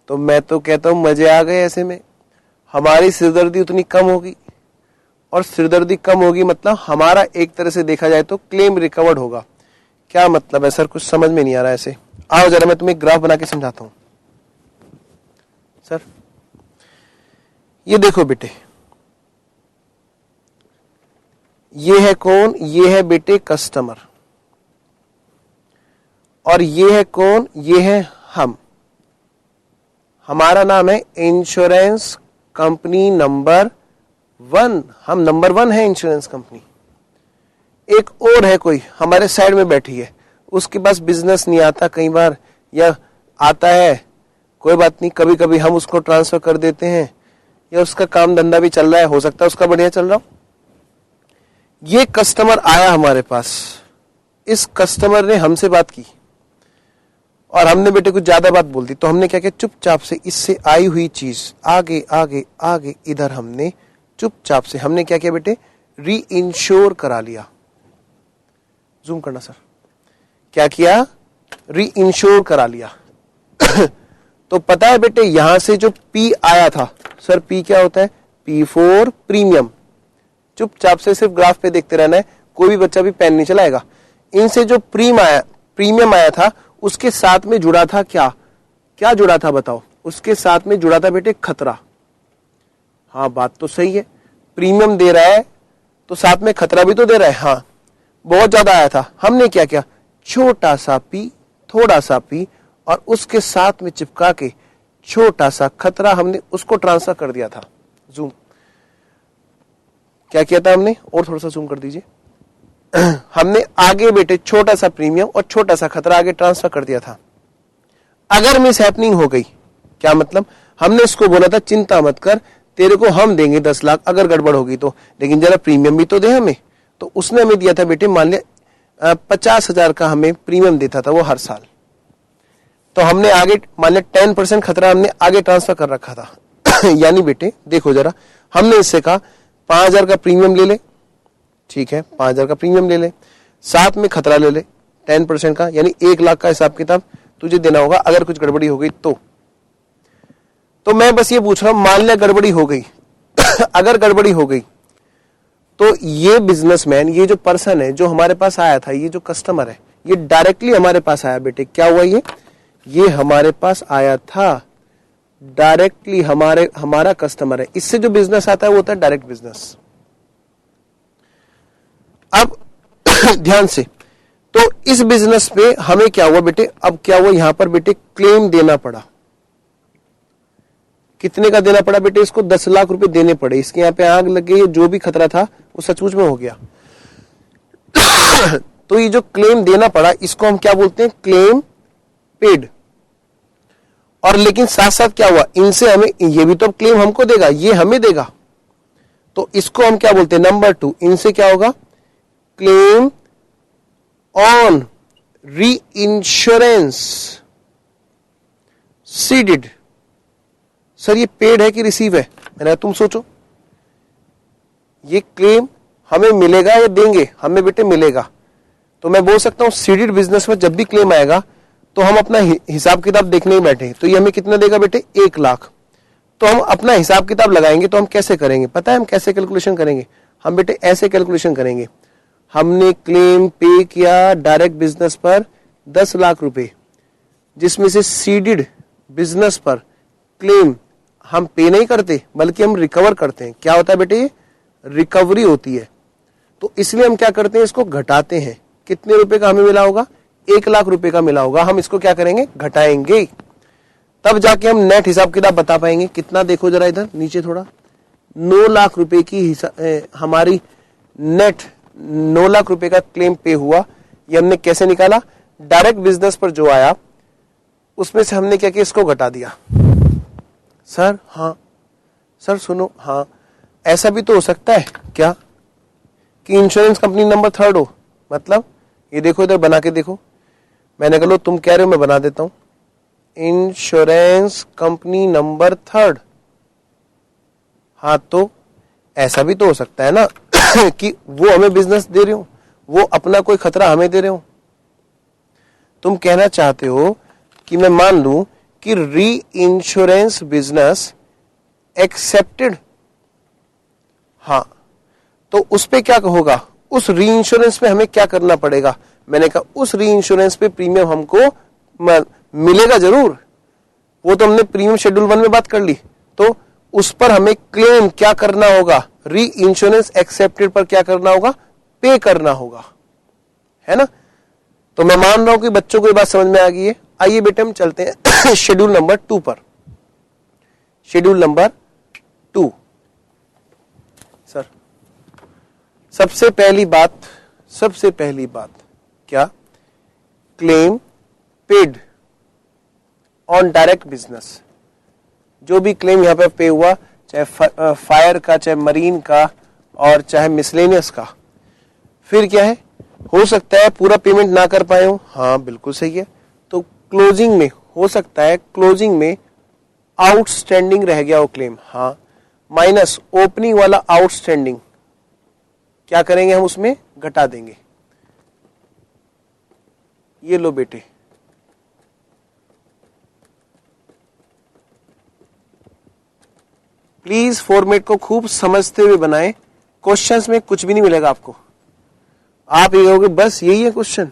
तो मैं तो कहता हूं मजे आ गए ऐसे में। हमारी सिरदर्दी उतनी कम होगी, और सिरदर्दी कम होगी मतलब हमारा एक तरह से देखा जाए तो क्लेम रिकवर्ड होगा। क्या मतलब है सर, कुछ समझ में नहीं आ रहा है ऐसे। आओ जरा मैं तुम्हें ग्राफ बना के समझाता हूं सर। ये देखो बेटे, ये है कौन, ये है बेटे कस्टमर, और ये है कौन, ये है हम। हमारा नाम है इंश्योरेंस कंपनी नंबर 1, हम नंबर 1 है इंश्योरेंस कंपनी। एक और है कोई हमारे साइड में बैठी है, उसके पास बिजनेस नहीं आता कई बार, या आता है कोई बात नहीं, कभी कभी हम उसको ट्रांसफर कर देते हैं, या उसका काम धंधा भी चल रहा है, हो सकता है उसका बढ़िया चल रहा हो। ये कस्टमर आया हमारे पास, इस कस्टमर ने हमसे बात की और हमने बेटे कुछ ज्यादा बात बोल दी, तो हमने क्या किया, चुपचाप से इससे आई हुई चीज आगे आगे आगे इधर हमने चुपचाप से हमने क्या किया बेटे, री इंश्योर करा लिया। जूम करना सर, क्या किया, री इंश्योर करा लिया। तो पता है बेटे यहां से जो P आया था सर, P क्या होता है, P फॉर प्रीमियम, चुपचाप से सिर्फ ग्राफ पे देखते रहना है, कोई भी बच्चा भी पेन नहीं चलाएगा। इनसे जो प्रीमियम आया था उसके साथ में जुड़ा था क्या जुड़ा था बताओ? उसके साथ में जुड़ा था बेटे खतरा। हाँ बात तो सही है, प्रीमियम दे रहा है तो साथ में खतरा भी तो दे रहा है। हाँ बहुत ज्यादा आया था, हमने क्या किया, छोटा सा पी, थोड़ा सा पी और उसके साथ में चिपका के छोटा सा खतरा हमने उसको ट्रांसफर कर दिया था। जूम क्या किया था हमने, और थोड़ा सा जूम कर दीजिए। हमने आगे बेटे छोटा सा प्रीमियम और छोटा सा खतरा आगे ट्रांसफर कर दिया था। अगर मिस हैपनिंग हो गई, क्या मतलब, हमने इसको बोला था चिंता मत कर, तेरे को हम देंगे 10 लाख अगर गड़बड़ होगी तो, लेकिन जरा प्रीमियम भी तो दे हमें। तो उसने हमें दिया था बेटे, मान लिया 50,000 का हमें प्रीमियम देता था वो हर साल। तो हमने आगे मान लिया 10% खतरा हमने आगे ट्रांसफर कर रखा था। यानी बेटे देखो जरा, हमने इससे कहा 5,000 का प्रीमियम ले ले, ठीक है 5,000 का प्रीमियम ले ले, साथ में खतरा ले ले 10% का, यानी 1 लाख का हिसाब किताब तुझे देना होगा अगर कुछ गड़बड़ी हो गई तो मैं बस ये पूछ रहा हूं, मान लिया गड़बड़ी हो गई। अगर गड़बड़ी हो गई तो ये बिजनेसमैन, ये जो पर्सन है जो हमारे पास आया था, ये जो कस्टमर है, ये डायरेक्टली हमारे पास आया बेटे। क्या हुआ, ये हमारे पास आया था डायरेक्टली, हमारा कस्टमर है। इससे जो बिजनेस आता है वो होता है डायरेक्ट बिजनेस। अब ध्यान से, तो इस बिजनेस पे हमें क्या हुआ बेटे, अब क्या हुआ यहां पर बेटे, क्लेम देना पड़ा। कितने का देना पड़ा बेटे, इसको 10 लाख रुपए देने पड़े। इसके यहां पे आग लग गई, जो भी खतरा था वो सचमुच में हो गया। तो ये जो क्लेम देना पड़ा इसको हम क्या बोलते हैं, क्लेम पेड। और लेकिन साथ साथ क्या हुआ, इनसे हमें, ये भी तो अब क्लेम हमको देगा, ये हमें देगा, तो इसको हम क्या बोलते हैं, नंबर 2, इनसे क्या होगा, क्लेम ऑन री इंश्योरेंस सीडेड। सर ये पेड है कि रिसीव है, मैंने तुम सोचो, ये क्लेम हमें मिलेगा या देंगे, हमें बेटे मिलेगा। तो मैं बोल सकता हूं सीडेड बिजनेस में जब भी क्लेम आएगा तो हम अपना हिसाब किताब देखने ही बैठे, तो ये हमें कितना देगा बेटे, 1 लाख। तो हम अपना हिसाब किताब लगाएंगे, तो हम कैसे करेंगे पता है, हम कैसे कैलकुलेशन करेंगे, हम बेटे ऐसे कैलकुलेशन करेंगे। हमने क्लेम पे किया डायरेक्ट बिजनेस पर 10 लाख रुपए, जिसमें से सीडेड बिजनेस पर क्लेम हम पे नहीं करते बल्कि हम रिकवर करते हैं। क्या होता है बेटे, ये रिकवरी होती है। तो इसलिए हम क्या करते हैं, इसको घटाते हैं। कितने रुपए का हमें मिला होगा, 1 लाख रुपए का मिला होगा, हम इसको क्या करेंगे, घटाएंगे, तब जाके हम नेट हिसाब किताब बता पाएंगे। कितना देखो जरा इधर नीचे थोड़ा, 9 लाख रुपए की हमारी नेट 9 लाख रुपए का क्लेम पे हुआ। ये हमने कैसे निकाला, डायरेक्ट बिजनेस पर जो आया उसमें से हमने क्या किया, इसको घटा दिया। सर हाँ, सर सुनो, हाँ ऐसा भी तो हो सकता है क्या कि इंश्योरेंस कंपनी नंबर 3 हो, मतलब ये देखो इधर बना के देखो, मैंने कहा लो तुम कह रहे हो मैं बना देता हूं, इंश्योरेंस कंपनी नंबर 3। हाँ तो ऐसा भी तो हो सकता है ना कि वो हमें बिजनेस दे रहे हो, वो अपना कोई खतरा हमें दे रहे हो। तुम कहना चाहते हो कि मैं मान लूं कि री इंश्योरेंस बिजनेस एक्सेप्टेड, हाँ तो उस पे क्या होगा, उस री इंश्योरेंस पे हमें क्या करना पड़ेगा। मैंने कहा उस री इंश्योरेंस पे प्रीमियम हमको मिलेगा जरूर, वो तो हमने प्रीमियम शेड्यूल 1 में बात कर ली। तो उस पर हमें क्लेम क्या करना होगा, री इंश्योरेंस एक्सेप्टेड पर क्या करना होगा, पे करना होगा, है ना। तो मैं मान रहा हूं कि बच्चों को ये बात समझ में आ गई है। आइए बेटे हम चलते हैं शेड्यूल नंबर 2 पर। शेड्यूल नंबर 2 सर, सबसे पहली बात क्या, claim paid on direct business. जो भी क्लेम यहां पे पे हुआ, चाहे फायर का, चाहे मरीन का और चाहे मिसलेनियस का, फिर क्या है, हो सकता है पूरा पेमेंट ना कर पाए हो, हाँ बिल्कुल सही है, तो क्लोजिंग में हो सकता है, क्लोजिंग में आउटस्टैंडिंग रह गया वो क्लेम, हाँ, माइनस ओपनिंग वाला आउटस्टैंडिंग, क्या करेंगे हम उसमें घटा देंगे। ये लो बेटे, प्लीज फॉर्मेट को खूब समझते हुए बनाएं, क्वेश्चंस में कुछ भी नहीं मिलेगा आपको। आप ये कहोगे बस यही है क्वेश्चन,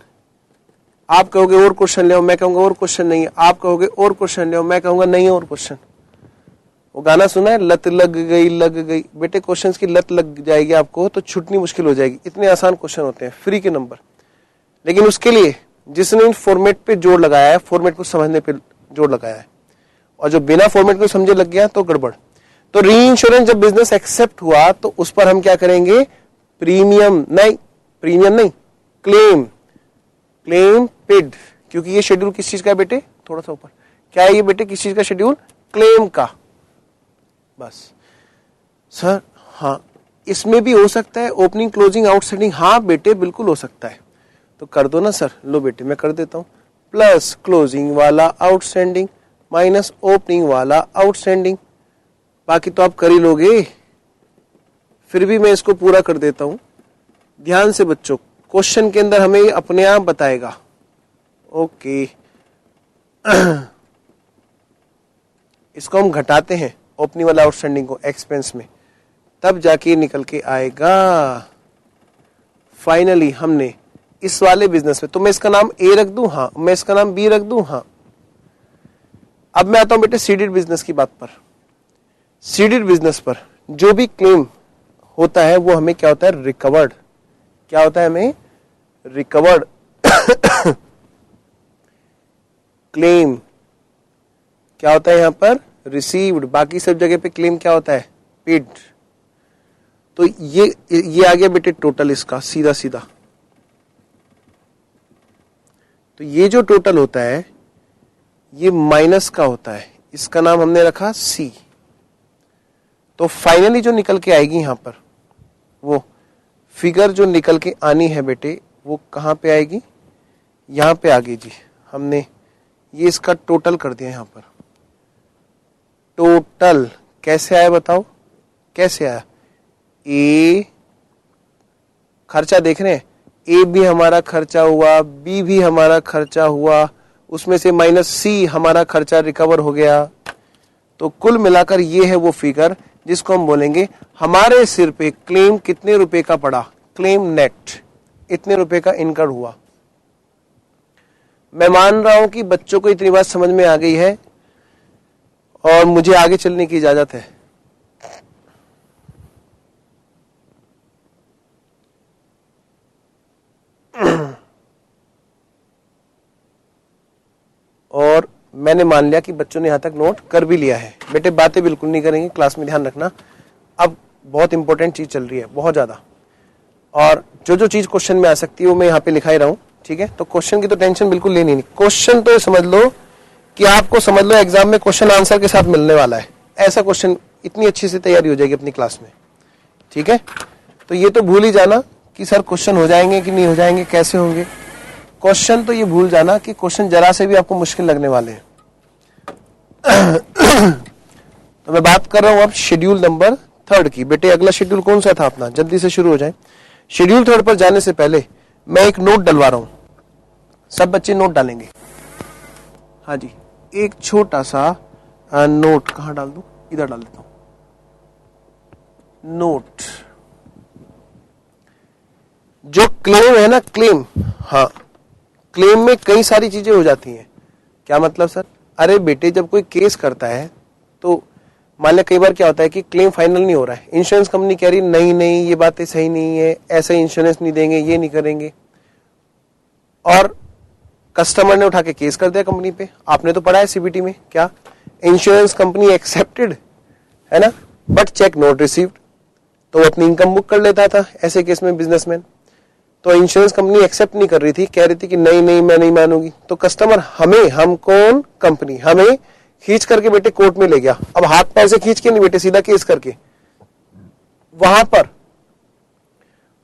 आप कहोगे और क्वेश्चन ले आओ, मैं कहूंगा और क्वेश्चन नहीं है, आप कहोगे और क्वेश्चन ले आओ, मैं कहूंगा नहीं और क्वेश्चन। वो गाना सुना है, लत लग गई। बेटे क्वेश्चंस की लत लग जाएगी आपको तो छूटनी मुश्किल हो जाएगी। इतने आसान क्वेश्चन होते हैं, फ्री के नंबर। लेकिन उसके लिए जिसने इन फॉर्मेट पे जोर लगाया है, फॉर्मेट को समझने पे जोर लगाया है, और जो बिना फॉर्मेट को समझे लग गया तो गड़बड़। तो री इंश्योरेंस जब बिजनेस एक्सेप्ट हुआ तो उस पर हम क्या करेंगे, प्रीमियम नहीं, क्लेम पेड। क्योंकि ये शेड्यूल किस चीज का है बेटे, थोड़ा सा ऊपर, क्या है ये बेटे, किस चीज का शेड्यूल, क्लेम का। बस सर हाँ, इसमें भी हो सकता है ओपनिंग क्लोजिंग आउटस्टैंडिंग। हाँ बेटे बिल्कुल हो सकता है, तो कर दो ना सर। लो बेटे मैं कर देता हूं, प्लस क्लोजिंग वाला आउटस्टैंडिंग माइनस ओपनिंग वाला आउटस्टैंडिंग। बाकी तो आप कर ही लोगे, फिर भी मैं इसको पूरा कर देता हूं। ध्यान से बच्चों, क्वेश्चन के अंदर हमें अपने आप बताएगा। ओके इसको हम घटाते हैं ओपनिंग वाला आउटस्टैंडिंग को एक्सपेंस में, तब जाके निकल के आएगा। फाइनली हमने इस वाले बिजनेस में, तो मैं इसका नाम ए रख दूं, हाँ, मैं इसका नाम बी रख दूं, हाँ। अब मैं आता हूं बेटे सीडेड बिजनेस की बात पर। सीडेड बिजनेस पर जो भी क्लेम होता है वो हमें क्या होता है, रिकवर्ड। क्या होता है, हमें रिकवर्ड क्लेम क्या होता है यहां पर, रिसीव्ड। बाकी सब जगह पे क्लेम क्या होता है, पेड। तो ये आ गया बेटे टोटल इसका सीधा सीधा। तो ये जो टोटल होता है ये माइनस का होता है, इसका नाम हमने रखा सी। तो फाइनली जो निकल के आएगी यहां पर, वो फिगर जो निकल के आनी है बेटे, वो कहां पे आएगी, यहां पे आ गई जी। हमने ये इसका टोटल कर दिया यहां पर। टोटल कैसे आया बताओ, कैसे आया, ए खर्चा देख रहे हैं, ए भी हमारा खर्चा हुआ, बी भी हमारा खर्चा हुआ, उसमें से माइनस सी हमारा खर्चा रिकवर हो गया। तो कुल मिलाकर ये है वो फिगर जिसको हम बोलेंगे हमारे सिर पे क्लेम कितने रुपए का पड़ा, क्लेम नेट इतने रुपए का इनकर हुआ। मैं मान रहा हूं कि बच्चों को इतनी बात समझ में आ गई है और मुझे आगे चलने की इजाजत है। और मैंने मान लिया कि बच्चों ने यहां तक नोट कर भी लिया है। बेटे बातें बिल्कुल नहीं करेंगे क्लास में, ध्यान रखना। अब बहुत इंपॉर्टेंट चीज चल रही है, बहुत ज्यादा, और जो जो चीज क्वेश्चन में आ सकती है वो मैं यहाँ पे लिखा ही रहा हूं, ठीक है। तो क्वेश्चन की तो टेंशन बिल्कुल लेनी नहीं। क्वेश्चन तो समझ लो कि आपको समझ लो एग्जाम में क्वेश्चन आंसर के साथ मिलने वाला है, ऐसा क्वेश्चन, इतनी अच्छी से तैयारी हो जाएगी अपनी क्लास में, ठीक है। तो ये तो भूल ही जाना कि सर क्वेश्चन हो जाएंगे कि नहीं हो जाएंगे, कैसे होंगे क्वेश्चन, तो ये भूल जाना कि क्वेश्चन जरा से भी आपको मुश्किल लगने वाले हैं। तो मैं बात कर रहा हूं अब शेड्यूल नंबर 3 की। बेटे अगला शेड्यूल कौन सा था अपना, जल्दी से शुरू हो जाए। शेड्यूल 3 पर जाने से पहले मैं एक नोट डलवा रहा हूं, सब बच्चे नोट डालेंगे। हाँ जी, एक छोटा सा नोट कहां डाल दूं, इधर डाल देता हूं। नोट, जो क्लेम है ना, क्लेम, हाँ, क्लेम में कई सारी चीजें हो जाती हैं। क्या मतलब सर, अरे बेटे जब कोई केस करता है तो मान लिया कई बार क्या होता है कि क्लेम फाइनल नहीं हो रहा है, इंश्योरेंस कंपनी कह रही नहीं ये बातें सही नहीं है, ऐसा इंश्योरेंस नहीं देंगे, ये नहीं करेंगे, और कस्टमर ने उठा के केस कर दिया कंपनी पे। आपने तो पढ़ा है सीबीटी में, क्या इंश्योरेंस कंपनी एक्सेप्टेड है ना, बट चेक नॉट रिसीव्ड, तो वो अपनी इनकम बुक कर लेता था ऐसे केस में बिजनेसमैन। तो इंश्योरेंस कंपनी एक्सेप्ट नहीं कर रही थी, कह रही थी कि नहीं मैं नहीं मानूंगी। तो कस्टमर हम कौन, कंपनी हमें खींच करके बेटे कोर्ट में ले गया। अब हाथ पैर से खींच के नहीं बेटे, सीधा केस करके वहां पर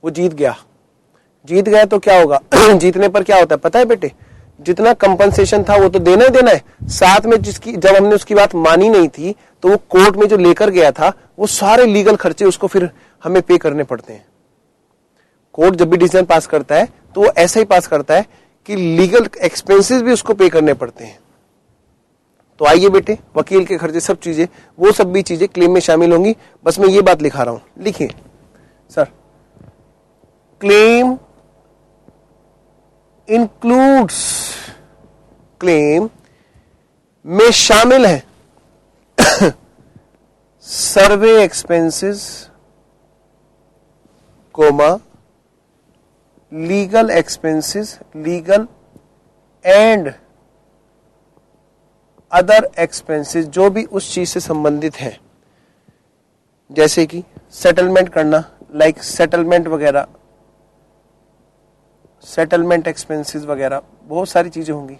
वो जीत गया तो क्या होगा जीतने पर क्या होता है पता है बेटे, जितना कंपनसेशन था वो तो देना ही देना है, साथ में जिसकी जब हमने उसकी बात मानी नहीं थी तो वो कोर्ट में जो लेकर गया था वो सारे लीगल खर्चे उसको फिर हमें पे करने पड़ते हैं। कोर्ट जब भी डिसीजन पास करता है तो वो ऐसा ही पास करता है कि लीगल एक्सपेंसेस भी उसको पे करने पड़ते हैं। तो आइए बेटे, वकील के खर्चे, सब चीजें, वो सब भी चीजें क्लेम में शामिल होंगी। बस मैं ये बात लिखा रहा हूं, लिखिए सर क्लेम इंक्लूड्स, क्लेम में शामिल है survey expenses comma legal expenses, legal and other expenses, जो भी उस चीज से संबंधित है, जैसे कि सेटलमेंट करना, लाइक सेटलमेंट वगैरह, सेटलमेंट एक्सपेंसेस वगैरह, बहुत सारी चीजें होंगी।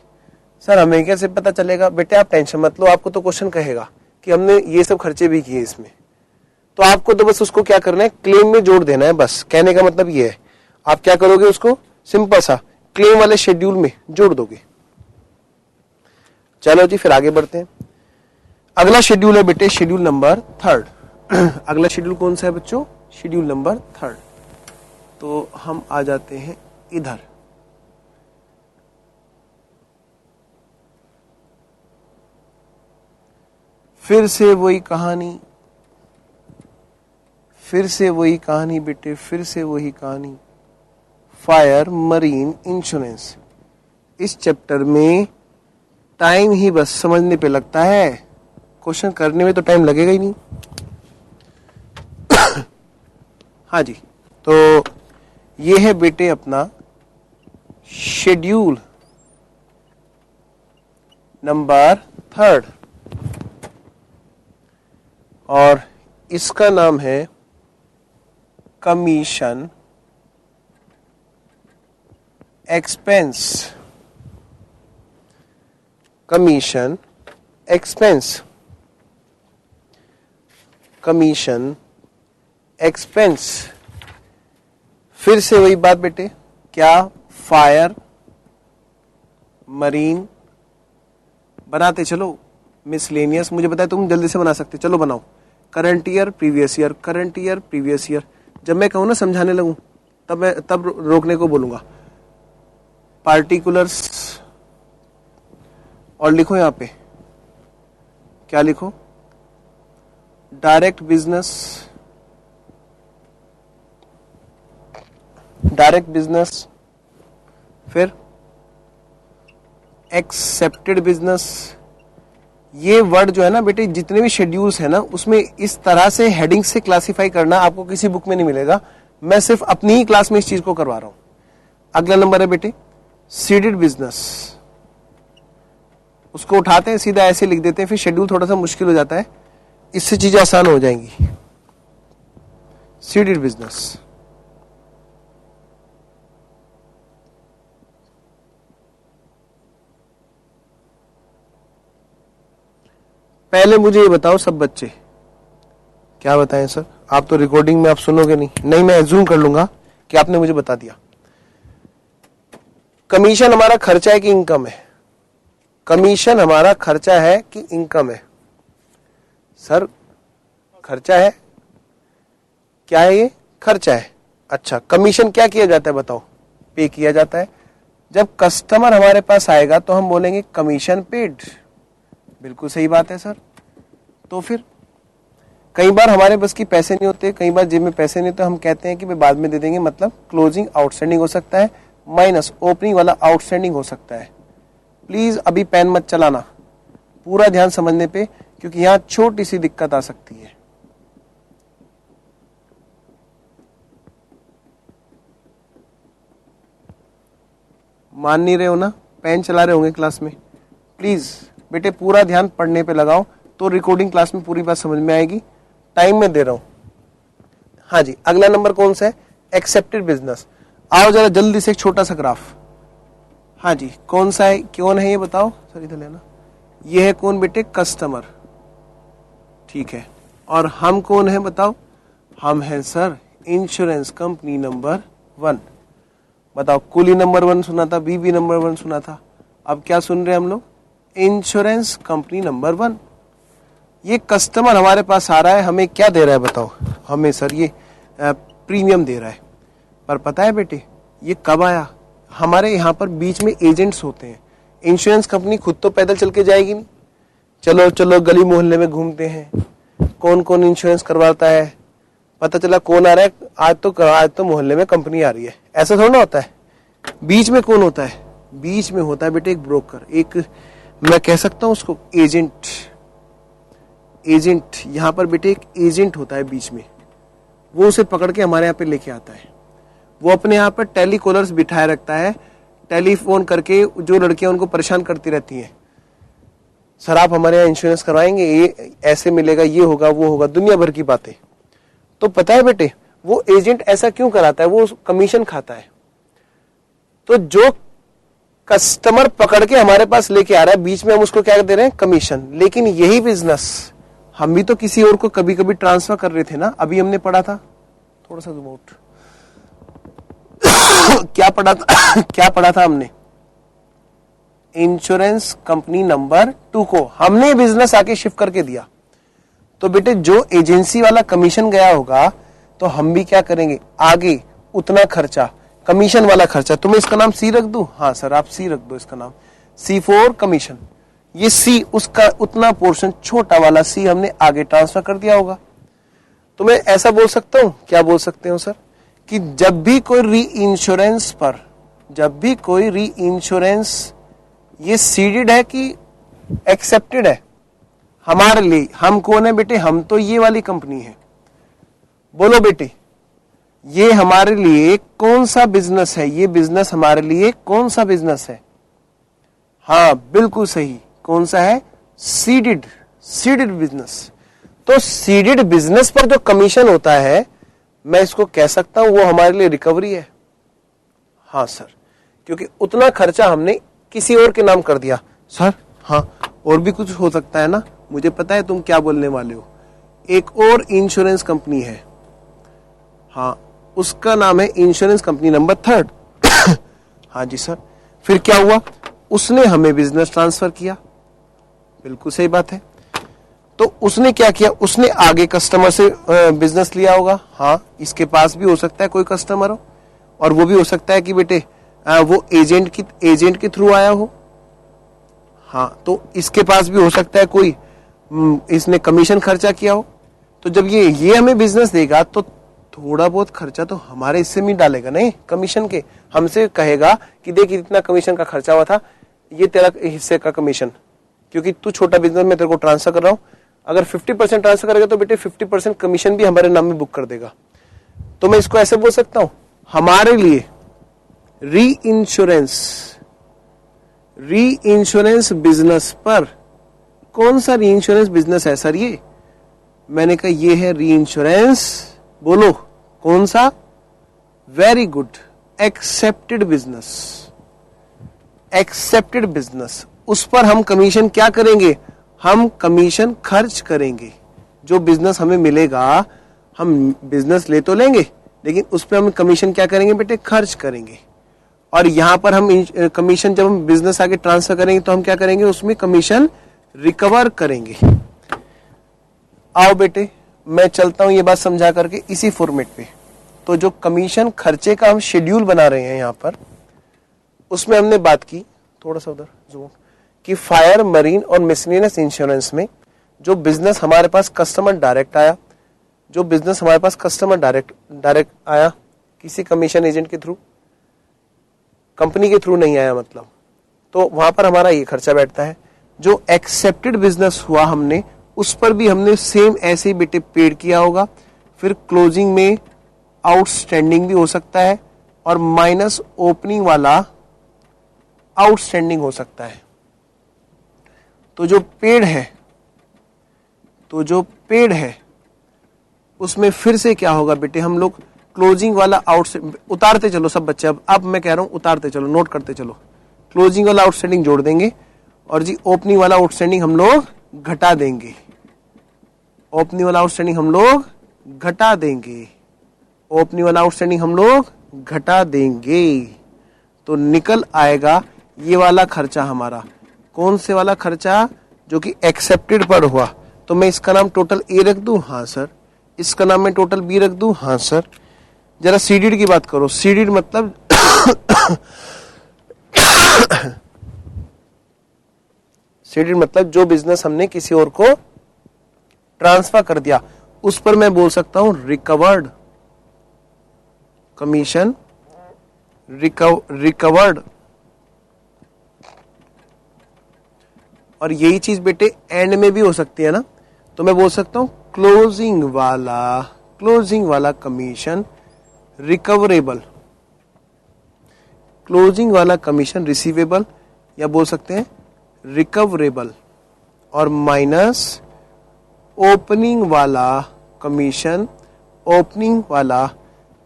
सर हमें कैसे पता चलेगा? बेटे आप टेंशन मत लो, आपको तो क्वेश्चन कहेगा कि हमने ये सब खर्चे भी किए इसमें, तो आपको तो बस उसको क्या करना है, क्लेम में जोड़ देना है। बस कहने का मतलब ये है, आप क्या करोगे, उसको सिंपल सा क्लेम वाले शेड्यूल में जोड़ दोगे। चलो जी फिर आगे बढ़ते हैं। अगला शेड्यूल है बेटे शेड्यूल नंबर 3। अगला शेड्यूल कौन सा है बच्चों? Schedule number 3। तो हम आ जाते हैं इधर। फिर से वही कहानी, फिर से वही कहानी बेटे, फिर से वही कहानी। Fire marine insurance. इस चैप्टर में टाइम ही बस समझने पे लगता है, क्वेश्चन करने में तो टाइम लगेगा ही नहीं। हाँ जी, तो ये है बेटे अपना शेड्यूल नंबर 3 और इसका नाम है commission expense. Commission expense, commission expense. फिर से वही बात बेटे, क्या फायर मरीन बनाते चलो, मिसलेनियस मुझे पता है तुम जल्दी से बना सकते, चलो बनाओ। Current year previous year, current year previous year. जब मैं कहूं ना समझाने लगूं तब रोकने को बोलूंगा। पार्टिकुलर्स और लिखो यहां पे, क्या लिखो, डायरेक्ट बिजनेस, डायरेक्ट बिजनेस, फिर एक्सेप्टेड बिजनेस। ये वर्ड जो है ना बेटे, जितने भी शेड्यूल्स है ना उसमें इस तरह से हेडिंग से क्लासिफाई करना आपको किसी बुक में नहीं मिलेगा। मैं सिर्फ अपनी ही क्लास में इस चीज को करवा रहा हूं। अगला नंबर है बेटे सीडेड बिजनेस। उसको उठाते हैं सीधा ऐसे लिख देते हैं, फिर शेड्यूल थोड़ा सा मुश्किल हो जाता है, इससे चीजें आसान हो जाएंगी। Seeded business. पहले मुझे ये बताओ सब बच्चे, क्या बताएं सर? आप तो रिकॉर्डिंग में आप सुनोगे नहीं, मैं एज्यूम कर लूंगा कि आपने मुझे बता दिया। कमीशन हमारा खर्चा है कि इनकम है? कमीशन हमारा खर्चा है कि इनकम है? सर खर्चा है। क्या है ये? खर्चा है। अच्छा, कमीशन क्या किया जाता है बताओ? पे किया जाता है। जब कस्टमर हमारे पास आएगा तो हम बोलेंगे कमीशन पेड। बिल्कुल सही बात है सर। तो फिर कई बार हमारे बस की पैसे नहीं होते, कई बार जेब में पैसे नहीं, तो हम कहते हैं कि भाई बाद में दे देंगे, मतलब क्लोजिंग आउटस्टैंडिंग हो सकता है माइनस ओपनिंग वाला आउटस्टैंडिंग हो सकता है। प्लीज अभी पेन मत चलाना, पूरा ध्यान समझने पे, क्योंकि यहां छोटी सी दिक्कत आ सकती है। मान नहीं रहे हो ना? पेन चला रहे होंगे क्लास में। प्लीज बेटे पूरा ध्यान पढ़ने पे लगाओ, तो रिकॉर्डिंग क्लास में पूरी बात समझ में आएगी। टाइम में दे रहा हूं। हाँ जी, अगला नंबर कौन सा है? Accepted business. आओ जरा जल्दी से एक छोटा सा ग्राफ। हाँ जी, कौन सा है, कौन है ये बताओ सर, इधर लेना। ये है कौन बेटे? कस्टमर। ठीक है, और हम कौन है बताओ? हम हैं सर इंश्योरेंस कंपनी नंबर 1। बताओ, कुली नंबर 1 सुना था, बीबी नंबर 1 सुना था, अब क्या सुन रहे हैं हम लोग? Insurance company number 1। ये कस्टमर हमारे पास आ रहा है, हमें क्या दे रहा है बताओ? हमें सर ये प्रीमियम दे रहा है। पर पता है बेटे ये कब आया? हमारे यहाँ पर बीच में एजेंट्स होते हैं। इंश्योरेंस कंपनी खुद तो पैदल चल के जाएगी नहीं। चलो चलो गली मोहल्ले में घूमते हैं, कौन कौन इंश्योरेंस करवाता है पता चला कौन आ रहा है, आज तो मोहल्ले में कंपनी आ रही है, ऐसा थोड़ा ना होता है। बीच में कौन होता है? बीच में होता है बेटे एक ब्रोकर, एक मैं कह सकता हूं उसको एजेंट। एजेंट यहां पर बेटे एक एजेंट होता है बीच में, वो उसे पकड़ के हमारे यहाँ पे लेके आता है। वो अपने यहाँ पर टेलीकॉलर्स बिठाए रखता है, टेलीफोन करके जो लड़कियां उनको परेशान करती रहती हैं, सर आप हमारे यहाँ इंश्योरेंस करवाएंगे, ये ऐसे मिलेगा, ये होगा, वो होगा, दुनिया भर की बातें। तो पता है बेटे वो एजेंट ऐसा क्यों कराता है? वो कमीशन खाता है। तो जो कस्टमर पकड़ के हमारे पास लेके आ रहा है, बीच में हम उसको क्या दे रहे हैं? कमीशन। लेकिन यही बिजनेस हम भी तो किसी और को कभी कभी ट्रांसफर कर रहे थे ना, अभी हमने पढ़ा था, थोड़ा सा जूम आउट क्या पढ़ा था हमने? इंश्योरेंस कंपनी नंबर 2 को हमने बिजनेस आके शिफ्ट करके दिया। तो बेटे जो एजेंसी वाला कमीशन गया होगा तो हम भी क्या करेंगे? आगे उतना खर्चा, कमीशन वाला खर्चा। तुम्हें इसका नाम सी रख दूं? हाँ सर आप सी रख दो, इसका नाम C4 कमीशन। ये सी उसका उतना पोर्शन, छोटा वाला सी हमने आगे ट्रांसफर कर दिया होगा। तो मैं ऐसा बोल सकता हूं, क्या बोल सकते हो सर, कि जब भी कोई री इंश्योरेंस ये सीडेड है कि एक्सेप्टेड है हमारे लिए, हम कौन है बेटे? हम तो ये वाली कंपनी है। बोलो बेटे ये हमारे लिए कौन सा बिजनेस है? ये बिजनेस हमारे लिए कौन सा बिजनेस है? हाँ बिल्कुल सही, कौन सा है? Seeded business. तो सीडेड बिजनेस पर जो कमीशन होता है, मैं इसको कह सकता हूं वो हमारे लिए रिकवरी है। हाँ सर, क्योंकि उतना खर्चा हमने किसी और के नाम कर दिया। सर हाँ और भी कुछ हो सकता है ना, मुझे पता है तुम क्या बोलने वाले हो। एक और इंश्योरेंस कंपनी है, हाँ उसका नाम है इंश्योरेंस कंपनी नंबर 3। हाँ जी सर, फिर क्या हुआ? उसने हमें बिजनेस ट्रांसफर किया। बिल्कुल सही बात है। तो उसने क्या किया? उसने आगे कस्टमर से बिजनेस लिया होगा। हाँ इसके पास भी हो सकता है कोई कस्टमर हो, और वो भी हो सकता है कि बेटे वो एजेंट के थ्रू आया हो। हाँ तो इसके पास भी हो सकता है कोई इसने कमीशन खर्चा किया हो। तो जब ये हमें बिजनेस देगा तो थोड़ा बहुत खर्चा तो हमारे हिस्से में डालेगा, नहीं कमीशन के। हमसे कहेगा कि देख इतना कमीशन का खर्चा हुआ था, ये तेरा हिस्से का कमीशन, क्योंकि तू छोटा बिजनेस में तेरे को ट्रांसफर कर रहा हूं। अगर 50% ट्रांसफर करेगा तो बेटे 50% कमीशन भी हमारे नाम में बुक कर देगा। तो मैं इसको ऐसे बोल सकता हूं, हमारे लिए री इंश्योरेंस बिजनेस पर कौन सा री इंश्योरेंस बिजनेस है सर? ये मैंने कहा ये है री इंश्योरेंस। बोलो कौन सा? Very good, accepted business. उस पर हम कमीशन क्या करेंगे? हम कमीशन खर्च करेंगे। जो बिजनेस हमें मिलेगा, हम बिजनेस ले तो लेंगे, लेकिन उस पर हम कमीशन क्या करेंगे बेटे? खर्च करेंगे। और यहां पर हम कमीशन जब हम बिजनेस आगे ट्रांसफर करेंगे तो हम क्या करेंगे? उसमें कमीशन रिकवर करेंगे। आओ बेटे मैं चलता हूं ये बात समझा करके इसी फॉर्मेट पे। तो जो कमीशन खर्चे का हम शेड्यूल बना रहे हैं यहां पर, उसमें हमने बात की, थोड़ा सा उधर जूम, कि फायर, मरीन और मिसलेनियस इंश्योरेंस में जो बिजनेस हमारे पास कस्टमर डायरेक्ट आया, किसी कमीशन एजेंट के थ्रू, कंपनी के थ्रू नहीं आया मतलब, तो वहां पर हमारा ये खर्चा बैठता है। जो एक्सेप्टेड बिजनेस हुआ हमने, उस पर भी हमने सेम ऐसे ही बेटे पेड किया होगा। फिर क्लोजिंग में आउटस्टैंडिंग भी हो सकता है, और माइनस ओपनिंग वाला आउटस्टैंडिंग हो सकता है। तो जो पेड है उसमें फिर से क्या होगा बेटे? हम लोग क्लोजिंग वाला उतारते चलो सब बच्चे, अब मैं कह रहा हूं उतारते चलो, नोट करते चलो। क्लोजिंग वाला आउटस्टैंडिंग जोड़ देंगे, और जी ओपनिंग वाला आउटस्टैंडिंग हम लोग घटा देंगे। ओपनिंग वाला आउटस्टैंडिंग हम लोग घटा देंगे। तो निकल आएगा ये वाला खर्चा हमारा। कौन से वाला खर्चा? जो कि एक्सेप्टेड पर हुआ। तो मैं इसका नाम टोटल ए रख दूं? हाँ सर। इसका नाम मैं टोटल बी रख दूं? हाँ सर। जरा सीडेड की बात करो। सीडेड मतलब सीडेड मतलब जो बिजनेस हमने किसी और को ट्रांसफर कर दिया, उस पर मैं बोल सकता हूं रिकवर्ड कमीशन, रिकवर्ड। और यही चीज बेटे एंड में भी हो सकती है ना, तो मैं बोल सकता हूं क्लोजिंग वाला कमीशन रिकवरेबल, क्लोजिंग वाला कमीशन रिसीवेबल, या बोल सकते हैं रिकवरेबल, और माइनस ओपनिंग वाला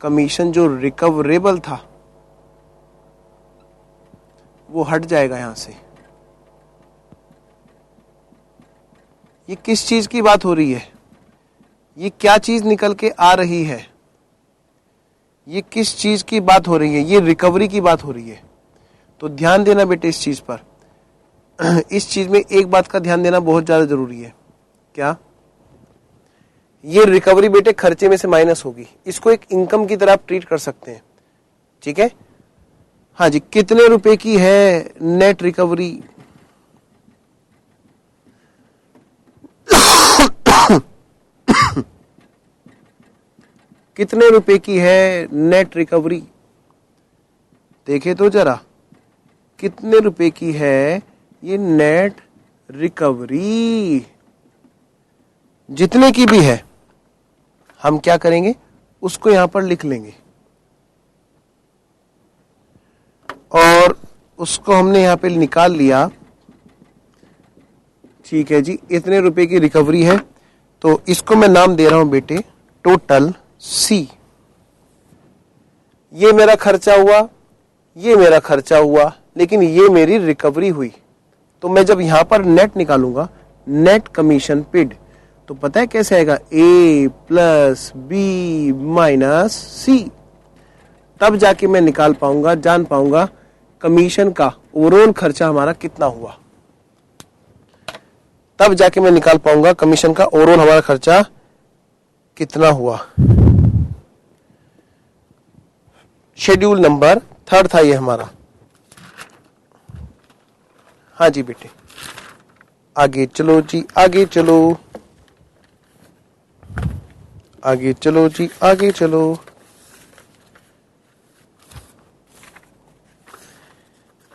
कमीशन जो रिकवरेबल था वो हट जाएगा यहां से। ये किस चीज की बात हो रही है? ये क्या चीज निकल के आ रही है? ये किस चीज की बात हो रही है? ये रिकवरी की बात हो रही है। तो ध्यान देना बेटे इस चीज पर। इस चीज में एक बात का ध्यान देना बहुत ज्यादा जरूरी है। क्या? ये रिकवरी बेटे खर्चे में से माइनस होगी। इसको एक इनकम की तरह आप ट्रीट कर सकते हैं। ठीक है? हाँ जी, कितने रुपए की है नेट रिकवरी? कितने रुपए की है नेट रिकवरी? देखे तो जरा, कितने रुपए की है ये नेट रिकवरी? जितने की भी है हम क्या करेंगे, उसको यहां पर लिख लेंगे, और उसको हमने यहां पे निकाल लिया। ठीक है जी, इतने रुपए की रिकवरी है, तो इसको मैं नाम दे रहा हूं बेटे टोटल सी। ये मेरा खर्चा हुआ, ये मेरा खर्चा हुआ, लेकिन ये मेरी रिकवरी हुई। तो मैं जब यहां पर नेट निकालूंगा, नेट कमीशन पेड, तो पता है कैसे आएगा? A प्लस बी माइनस सी। तब जाके मैं निकाल पाऊंगा, जान पाऊंगा कमीशन का ओवरऑल खर्चा हमारा कितना हुआ। तब जाके मैं निकाल पाऊंगा कमीशन का ओवरऑल हमारा खर्चा कितना हुआ। शेड्यूल नंबर 3 था ये हमारा। हाँ जी बेटे, आगे चलो जी, आगे चलो, आगे चलो जी, आगे चलो।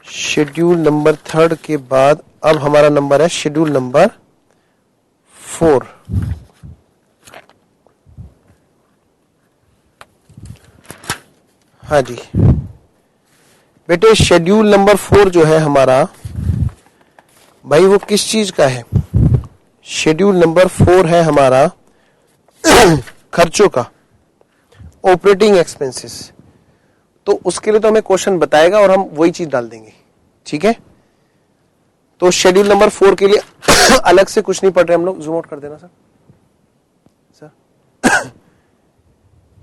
शेड्यूल नंबर 3 के बाद अब हमारा नंबर है शेड्यूल नंबर 4। हाँ जी बेटे, शेड्यूल नंबर 4 जो है हमारा भाई, वो किस चीज का है? शेड्यूल नंबर 4 है हमारा खर्चों का, ऑपरेटिंग एक्सपेंसेस। तो उसके लिए तो हमें क्वेश्चन बताएगा और हम वही चीज डाल देंगे। ठीक है? तो शेड्यूल नंबर 4 के लिए अलग से कुछ नहीं पढ़ रहे हम लोग। जूम आउट कर देना सर।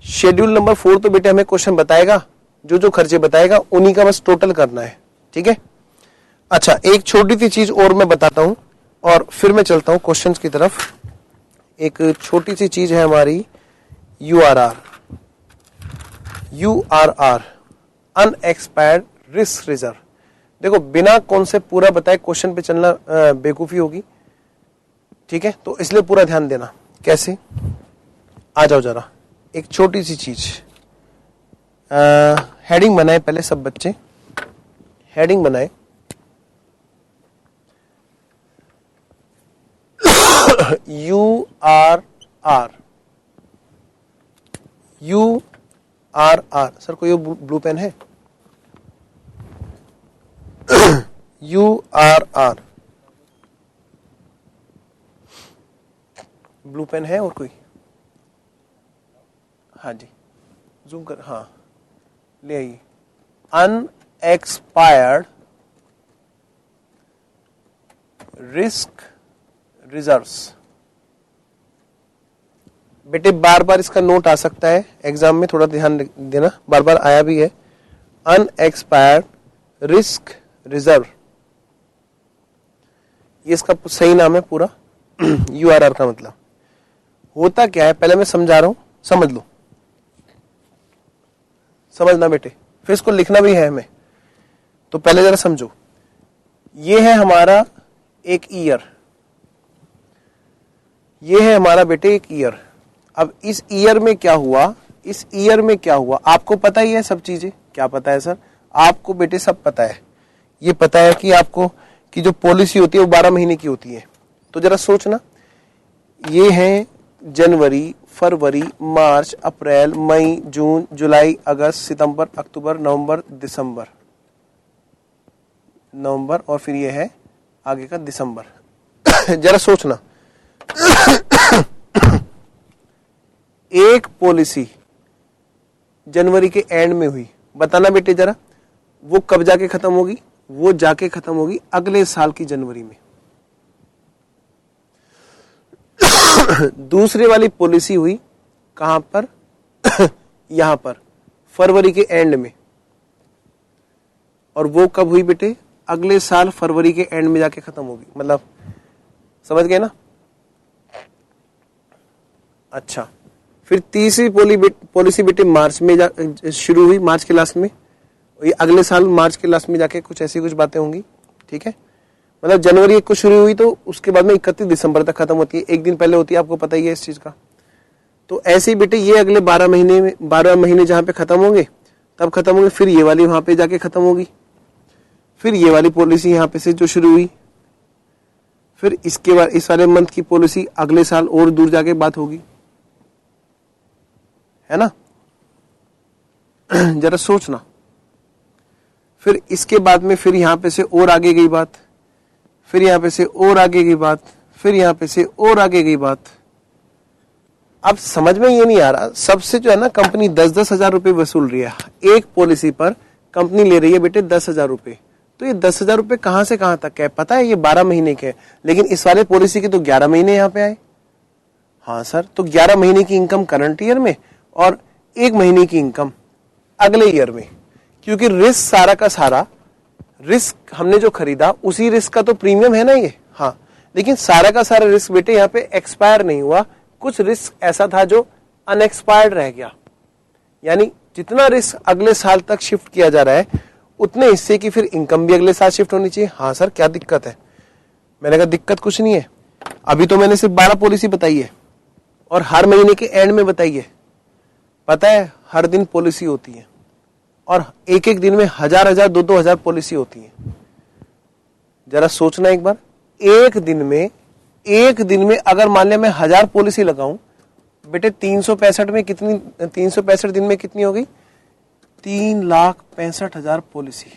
शेड्यूल नंबर 4 तो बेटे हमें क्वेश्चन बताएगा, जो जो खर्चे बताएगा उन्हीं का बस टोटल करना है। ठीक है? अच्छा, एक छोटी सी चीज और मैं बताता हूं और फिर मैं चलता हूं क्वेश्चंस की तरफ। एक छोटी सी चीज है हमारी URR, अनएक्सपायर्ड रिस्क रिजर्व। देखो, बिना कॉन्सेप्ट पूरा बताए क्वेश्चन पे चलना बेवकूफी होगी। ठीक है? तो इसलिए पूरा ध्यान देना। कैसे? आ जाओ जरा, एक छोटी सी चीज, हेडिंग बनाए पहले सब बच्चे, हेडिंग बनाए। URR सर, कोई ब्लू पेन है? URR ब्लू पेन है और कोई? हाँ जी, जूम कर, हाँ ले आइए। Unexpired risk reserves. बेटे बार बार इसका नोट आ सकता है एग्जाम में, थोड़ा ध्यान देना, बार बार आया भी है। अनएक्सपायर्ड रिस्क रिजर्व, ये इसका सही नाम है पूरा। URR का मतलब होता क्या है, पहले मैं समझा रहा हूं, समझ लो, समझना बेटे, फिर इसको लिखना भी है हमें, तो पहले जरा समझो। ये है हमारा एक ईयर, ये है हमारा बेटे एक ईयर। अब इस ईयर में क्या हुआ, इस ईयर में क्या हुआ आपको पता ही है सब चीजें। क्या पता है सर? आपको बेटे सब पता है। ये पता है कि आपको कि जो पॉलिसी होती है वो 12 महीने की होती है। तो जरा सोचना, ये है जनवरी, फरवरी, मार्च, अप्रैल, मई, जून, जुलाई, अगस्त, सितंबर, अक्टूबर, नवंबर, दिसंबर और फिर ये है आगे का दिसंबर। जरा सोचना, एक पॉलिसी जनवरी के एंड में हुई, बताना बेटे जरा, वो कब जाके खत्म होगी? वो जाके खत्म होगी अगले साल की जनवरी में। दूसरी वाली पॉलिसी हुई कहां पर? यहां पर फरवरी के एंड में। और वो कब हुई बेटे? अगले साल फरवरी के एंड में जाके खत्म होगी। मतलब समझ गए ना? अच्छा, फिर तीसरी पॉलिसी बेटे मार्च में शुरू हुई, मार्च के लास्ट में। ये अगले साल मार्च के लास्ट में जाके कुछ ऐसी कुछ बातें होंगी। ठीक है, मतलब जनवरी 1 को शुरू हुई तो उसके बाद में 31 दिसंबर तक खत्म होती है, एक दिन पहले होती है, आपको पता ही है इस चीज का। तो ऐसे ही बेटे ये अगले 12 महीने जहां पे खत्म होंगे तब खत्म होंगे, फिर ये वाली वहां पे जाके खत्म होगी, फिर ये वाली पॉलिसी यहां पे से जो शुरू हुई, फिर इसके बाद इस वाले मंथ की पॉलिसी अगले साल और दूर जाके बात होगी, है ना? जरा सोचना, फिर इसके बाद में फिर यहां पे से और आगे गई बात, फिर यहां पे से और आगे गई बात, फिर यहां पे से और आगे गई बात। अब समझ में ये नहीं आ रहा, सबसे जो है ना कंपनी 10-10 हजार रुपए वसूल रही है। एक पॉलिसी पर कंपनी ले रही है बेटे 10 हजार रुपए। तो ये 10 हजार रुपए कहां से कहां तक है पता है? ये 12 महीने के, लेकिन इस वाले पॉलिसी के तो 11 महीने यहां पे आए। हाँ सर, तो 11 महीने की इनकम करंट ईयर में और 1 महीने की इनकम अगले ईयर में, क्योंकि रिस्क सारा का सारा रिस्क हमने जो खरीदा उसी रिस्क का तो प्रीमियम है ना ये। हाँ, लेकिन सारा का सारा रिस्क बेटे यहाँ पे एक्सपायर नहीं हुआ, कुछ रिस्क ऐसा था जो अनएक्सपायर्ड रह गया। यानी जितना रिस्क अगले साल तक शिफ्ट किया जा रहा है उतने हिस्से की फिर इनकम भी अगले साल शिफ्ट होनी चाहिए। हाँ सर, क्या दिक्कत है? मैंने कहा दिक्कत कुछ नहीं है, अभी तो मैंने सिर्फ 12 पॉलिसी बताई है और हर महीने के एंड में बताई है। पता है हर दिन पॉलिसी होती है और एक एक दिन में 1000-1000, 2-2 पॉलिसी होती है। जरा सोचना एक बार, एक दिन में अगर मान लिया मैं 1000 पॉलिसी लगाऊं बेटे, 365 में कितनी, 365 दिन में कितनी हो गई? 3,65,000 पॉलिसी।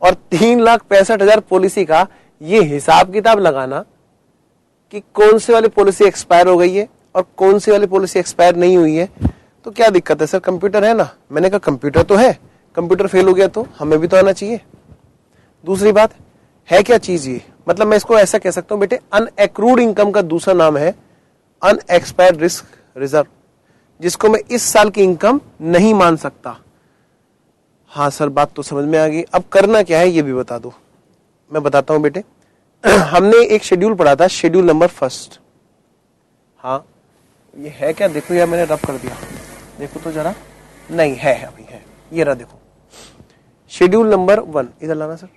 और 3,65,000 पॉलिसी का ये हिसाब किताब लगाना कि कौन सी वाली पॉलिसी एक्सपायर हो गई है और कौन सी वाली पॉलिसी एक्सपायर नहीं हुई है, तो क्या दिक्कत है? सर कंप्यूटर है ना। मैंने कहा कंप्यूटर तो है, कंप्यूटर फेल हो गया तो हमें भी तो आना चाहिए। दूसरी बात है क्या चीज ये, मतलब मैं इसको ऐसा कह सकता हूं बेटे, अनएक्रूड इनकम का दूसरा नाम है अनएक्सपायर्ड रिस्क रिजर्व, जिसको मैं इस साल की इनकम नहीं मान सकता। हाँ सर, बात तो समझ में आ गई, अब करना क्या है ये भी बता दो। मैं बताता हूं बेटे, हमने एक शेड्यूल पढ़ा था, शेड्यूल नंबर 1। हाँ, ये है क्या? देखो यार, मैंने रब कर दिया, देखो तो जरा। नहीं है, अभी है, ये रहा देखो, शेड्यूल नंबर 1 इधर लाना सर।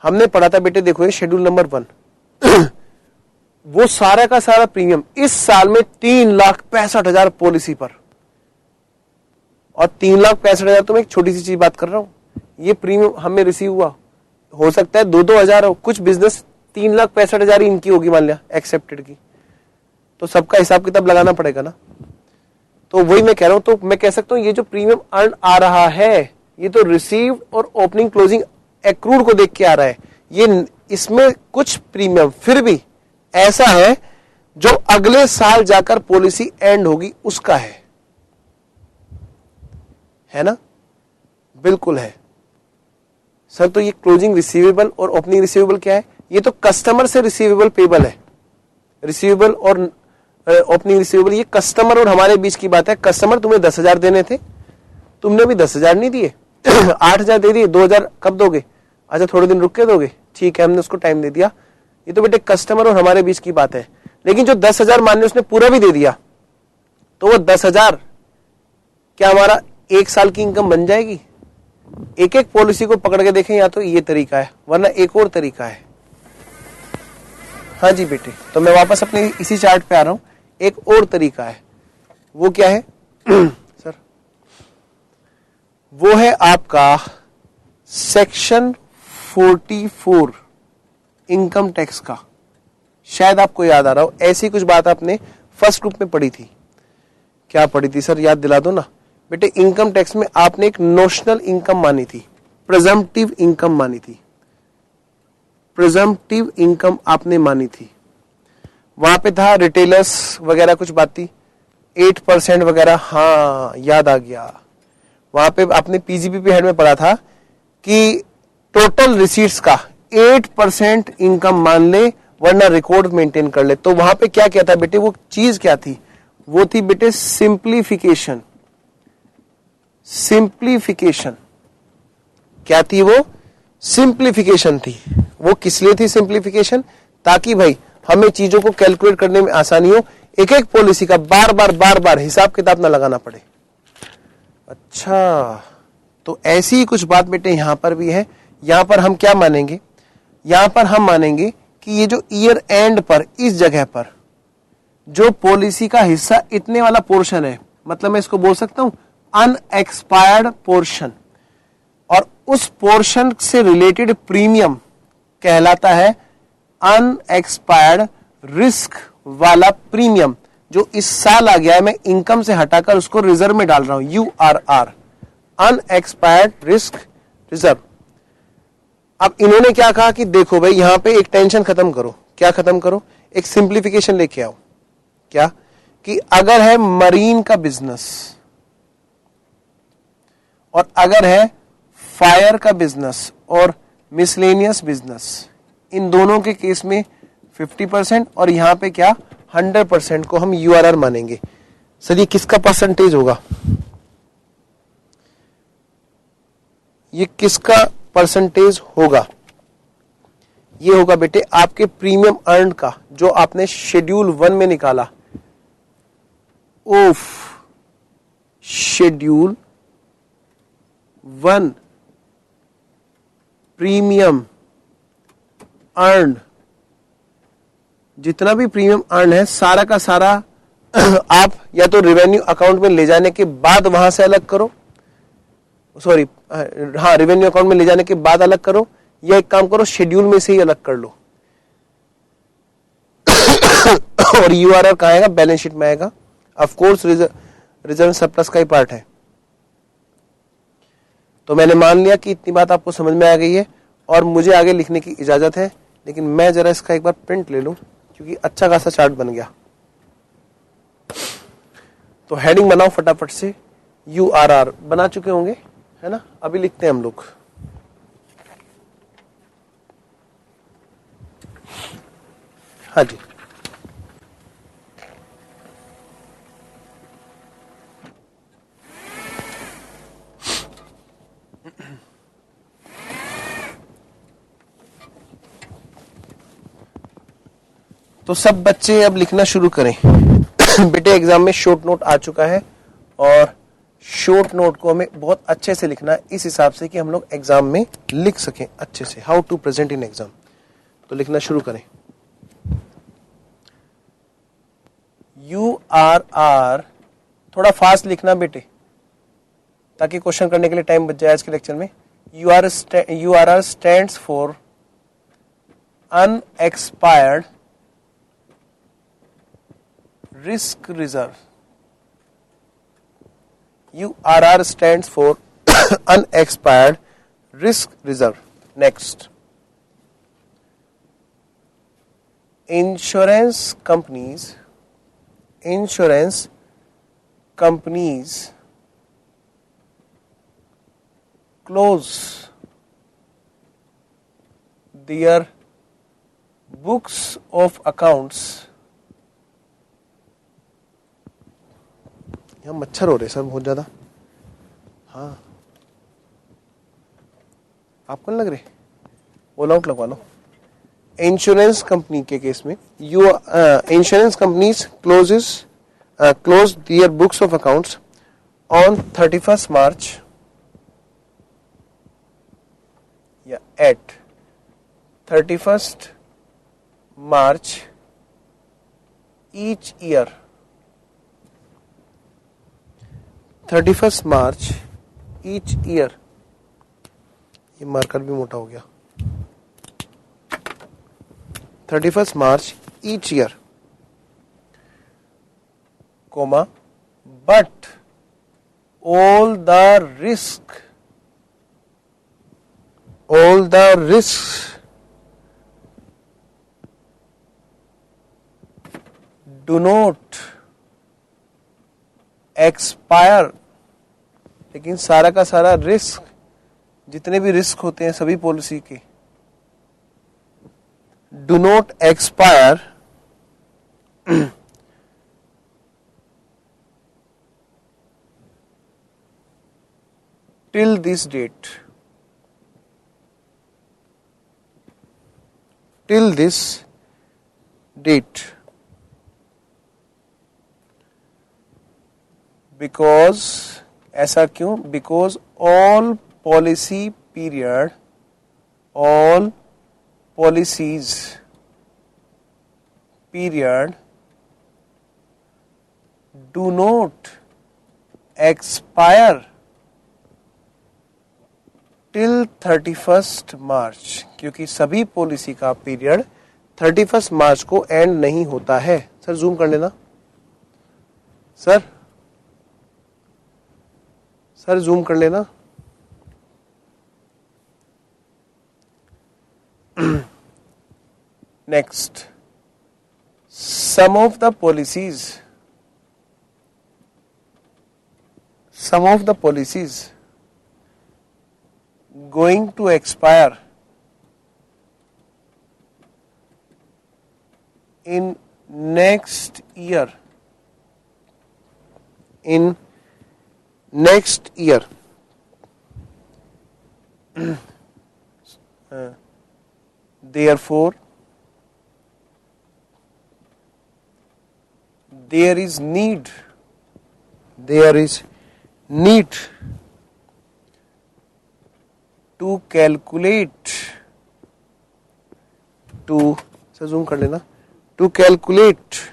हमने पढ़ा था बेटे, देखो ये शेड्यूल नंबर 1। वो सारा का सारा प्रीमियम इस साल में 3,65,000 पॉलिसी पर, और 3,65,000 तो मैं एक छोटी सी चीज बात कर रहा हूं। ये प्रीमियम हमें रिसीव हुआ, हो सकता है 2-2 हजार हो, कुछ बिजनेस 3,65,000 ही इनकी होगी मान लिया एक्सेप्टेड की, तो सबका हिसाब किताब लगाना पड़ेगा ना। तो वही मैं कह रहा हूं, तो मैं कह सकता हूं ये जो प्रीमियम अर्न आ रहा है ये तो रिसीव्ड और ओपनिंग क्लोजिंग एक्रूड को देख के आ रहा है। ये इसमें कुछ प्रीमियम फिर भी ऐसा है जो अगले साल जाकर पॉलिसी एंड होगी उसका है ना? बिल्कुल है सर। तो ये क्लोजिंग रिसीवेबल और ओपनिंग रिसीवेबल क्या है? ये तो कस्टमर से रिसीवेबल पेबल है। रिसीवेबल और ओपनिंग रिसीवेबल ये कस्टमर और हमारे बीच की बात है। कस्टमर तुम्हें 10,000 देने थे, तुमने भी 10,000 नहीं दिए, 8,000 दे दिए, 2,000 कब दोगे? अच्छा थोड़े दिन रुक के दोगे, ठीक है, हमने उसको टाइम दे दिया। ये तो बेटे कस्टमर और हमारे बीच की बात है। लेकिन जो 10,000 मान ली उसने पूरा भी दे दिया, तो वो 10,000 क्या हमारा एक साल की इनकम बन जाएगी? एक एक पॉलिसी को पकड़ के देखें, या तो ये तरीका है वरना एक और तरीका है। हाँ जी बेटे, तो मैं वापस अपने इसी चार्ट पे आ रहा हूं। एक और तरीका है, वो क्या है सर? वो है आपका सेक्शन 44 इनकम टैक्स का। शायद आपको याद आ रहा हो, ऐसी कुछ बात आपने फर्स्ट ग्रुप में पढ़ी थी। क्या पढ़ी थी सर, याद दिला दो ना बेटे। इनकम टैक्स में आपने एक नोशनल इनकम मानी थी, प्रेजम्पटिव इनकम मानी थी, प्रेजम्पटिव इनकम आपने मानी थी। वहां पे था रिटेलर्स वगैरह कुछ बात थी, 8% वगैरह, हाँ याद आ गया। वहां पे आपने पीजीबीपी हेड में पढ़ा था कि टोटल रिसीट्स का 8% इनकम मान ले, वरना रिकॉर्ड मेंटेन कर ले। तो वहां पे क्या क्या था बेटे, वो चीज क्या थी? वो थी बेटे सिंप्लीफिकेशन। सिंप्लीफिकेशन क्या थी? वो सिंप्लीफिकेशन थी। वो किस लिए थी सिंप्लीफिकेशन? ताकि भाई हमें चीजों को कैलकुलेट करने में आसानी हो, एक एक पॉलिसी का बार बार हिसाब किताब ना लगाना पड़े। अच्छा, तो ऐसी ही कुछ बात बेटे यहां पर भी है। यहां पर हम क्या मानेंगे? यहां पर हम मानेंगे कि ये जो ईयर एंड पर इस जगह पर जो पॉलिसी का हिस्सा इतने वाला पोर्शन है, मतलब मैं इसको बोल सकता हूं अनएक्सपायर्ड पोर्शन, और उस पोर्शन से रिलेटेड प्रीमियम कहलाता है अनएक्सपायर्ड रिस्क वाला प्रीमियम। जो इस साल आ गया है, मैं इनकम से हटाकर उसको रिजर्व में डाल रहा हूं, URR, अनएक्सपायर्ड रिस्क रिजर्व। अब इन्होंने क्या कहा कि देखो भाई यहां पे एक टेंशन खत्म करो। क्या खत्म करो? एक सिंप्लीफिकेशन लेके आओ। क्या? कि अगर है मरीन का बिजनेस और अगर है फायर का बिजनेस और मिसलेनियस बिजनेस, इन दोनों के केस में 50% और यहां पे क्या 100% को हम URR मानेंगे। सर ये किसका परसेंटेज होगा? ये किसका परसेंटेज होगा? ये होगा बेटे आपके प्रीमियम अर्न का, जो आपने शेड्यूल 1 में निकाला। ओफ, शेड्यूल 1 प्रीमियम अर्न, जितना भी प्रीमियम अर्न है सारा का सारा आप या तो रेवेन्यू अकाउंट में ले जाने के बाद वहां से अलग करो, सॉरी हाँ रेवेन्यू अकाउंट में ले जाने के बाद अलग करो, या एक काम करो शेड्यूल में से ही अलग कर लो। और URR कहां आएगा? बैलेंस शीट में आएगा। ऑफ कोर्स रिजर्व सरप्लस का ही पार्ट है। तो मैंने मान लिया कि इतनी बात आपको समझ में आ गई है और मुझे आगे लिखने की इजाजत है, लेकिन मैं जरा इसका एक बार प्रिंट ले लूं क्योंकि अच्छा खासा चार्ट बन गया। तो हेडिंग बनाओ फटाफट से। URR बना चुके होंगे, है ना? अभी लिखते हैं हम लोग। हाँ जी, तो सब बच्चे अब लिखना शुरू करें। बेटे एग्जाम में शॉर्ट नोट आ चुका है और शॉर्ट नोट को हमें बहुत अच्छे से लिखना है, इस हिसाब से कि हम लोग एग्जाम में लिख सकें अच्छे से। How to present in exam. तो लिखना शुरू करें। URR थोड़ा फास्ट लिखना बेटे, ताकि क्वेश्चन करने के लिए टाइम बच जाए आज के लेक्चर में। URR stands for unexpired risk reserve. URR stands for unexpired risk reserve. Next, insurance companies close their books of accounts। यहाँ मच्छर हो रहे सर बहुत ज्यादा। हाँ आपको नहीं लग रहे? ऑल आउट लगवा लो। इंश्योरेंस कंपनी के केस में insurance companies close their books of accounts on 31st March या at 31st March each year 31 March each year, ये मार्कर भी मोटा हो गया, 31 मार्च ईच ईयर, comma, but all the risks do not expire, लेकिन सारा का सारा रिस्क, जितने भी रिस्क होते हैं सभी पॉलिसी के, do not expire till this date, till this date, because, ऐसा क्यों? Because all policy period, all policies period do not expire till 31st मार्च, क्योंकि सभी पॉलिसी का पीरियड 31 मार्च को एंड नहीं होता है। सर जूम कर लेना, सर जूम कर लेना। Next, some of the policies going to expire in next year, therefore there is need to calculate, to zoom कर लेना, to calculate,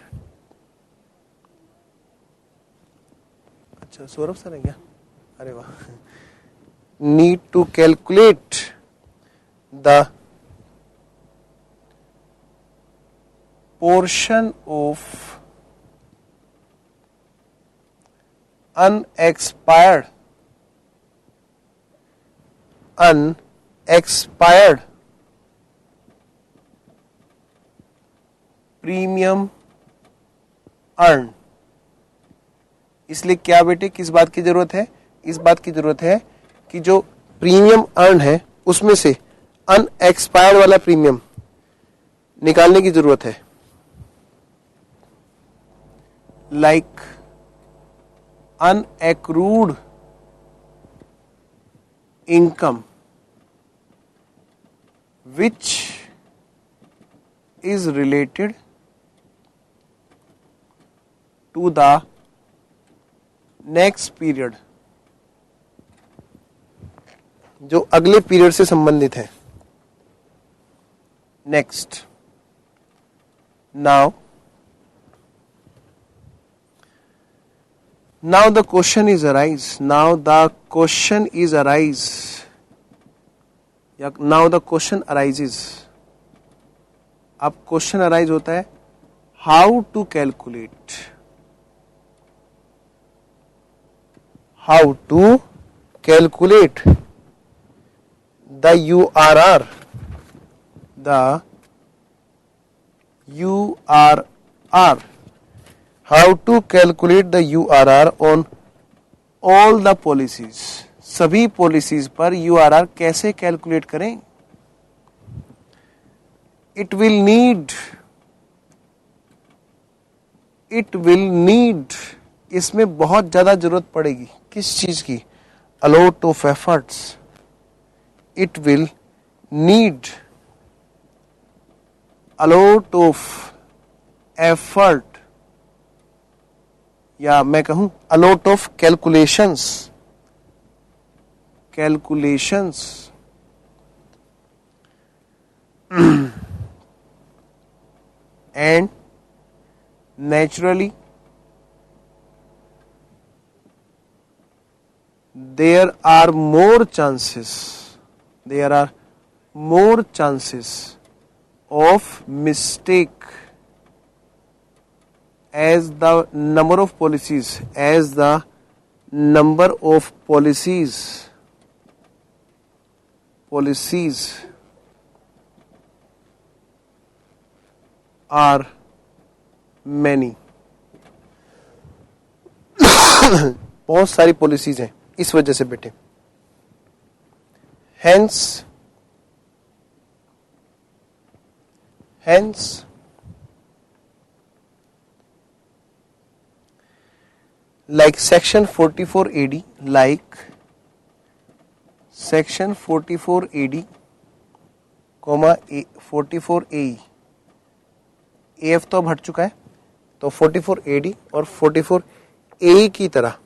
अच्छा सौरभ सर है क्या? अरे वाह, need to calculate the portion of unexpired premium earn. इसलिए क्या बेटे, किस बात की जरूरत है? इस बात की जरूरत है कि जो प्रीमियम अर्न है उसमें से अनएक्सपायर्ड वाला प्रीमियम निकालने की जरूरत है। Like unaccrued income which is related to the next period, जो अगले पीरियड से संबंधित है। Next, now the question is arise, now the question arises, अब क्वेश्चन अराइज होता है, how to calculate the URR, how to calculate the URR on all the policies, सभी पॉलिसीज पर URR कैसे कैलकुलेट करें? It will need, इसमें बहुत ज्यादा जरूरत पड़ेगी। किस चीज की? A lot of efforts. It will need a lot of effort, या मैं कहूं a lot of calculations and naturally there are more chances of mistake as the number of policies are many. बहुत सारी पॉलिसीज हैं इस वजह से बेटे. hence like section 44 AD, like section 44 AD, 44 AE. AF तो अब हट चुका है, तो 44 AD और 44 AE की तरह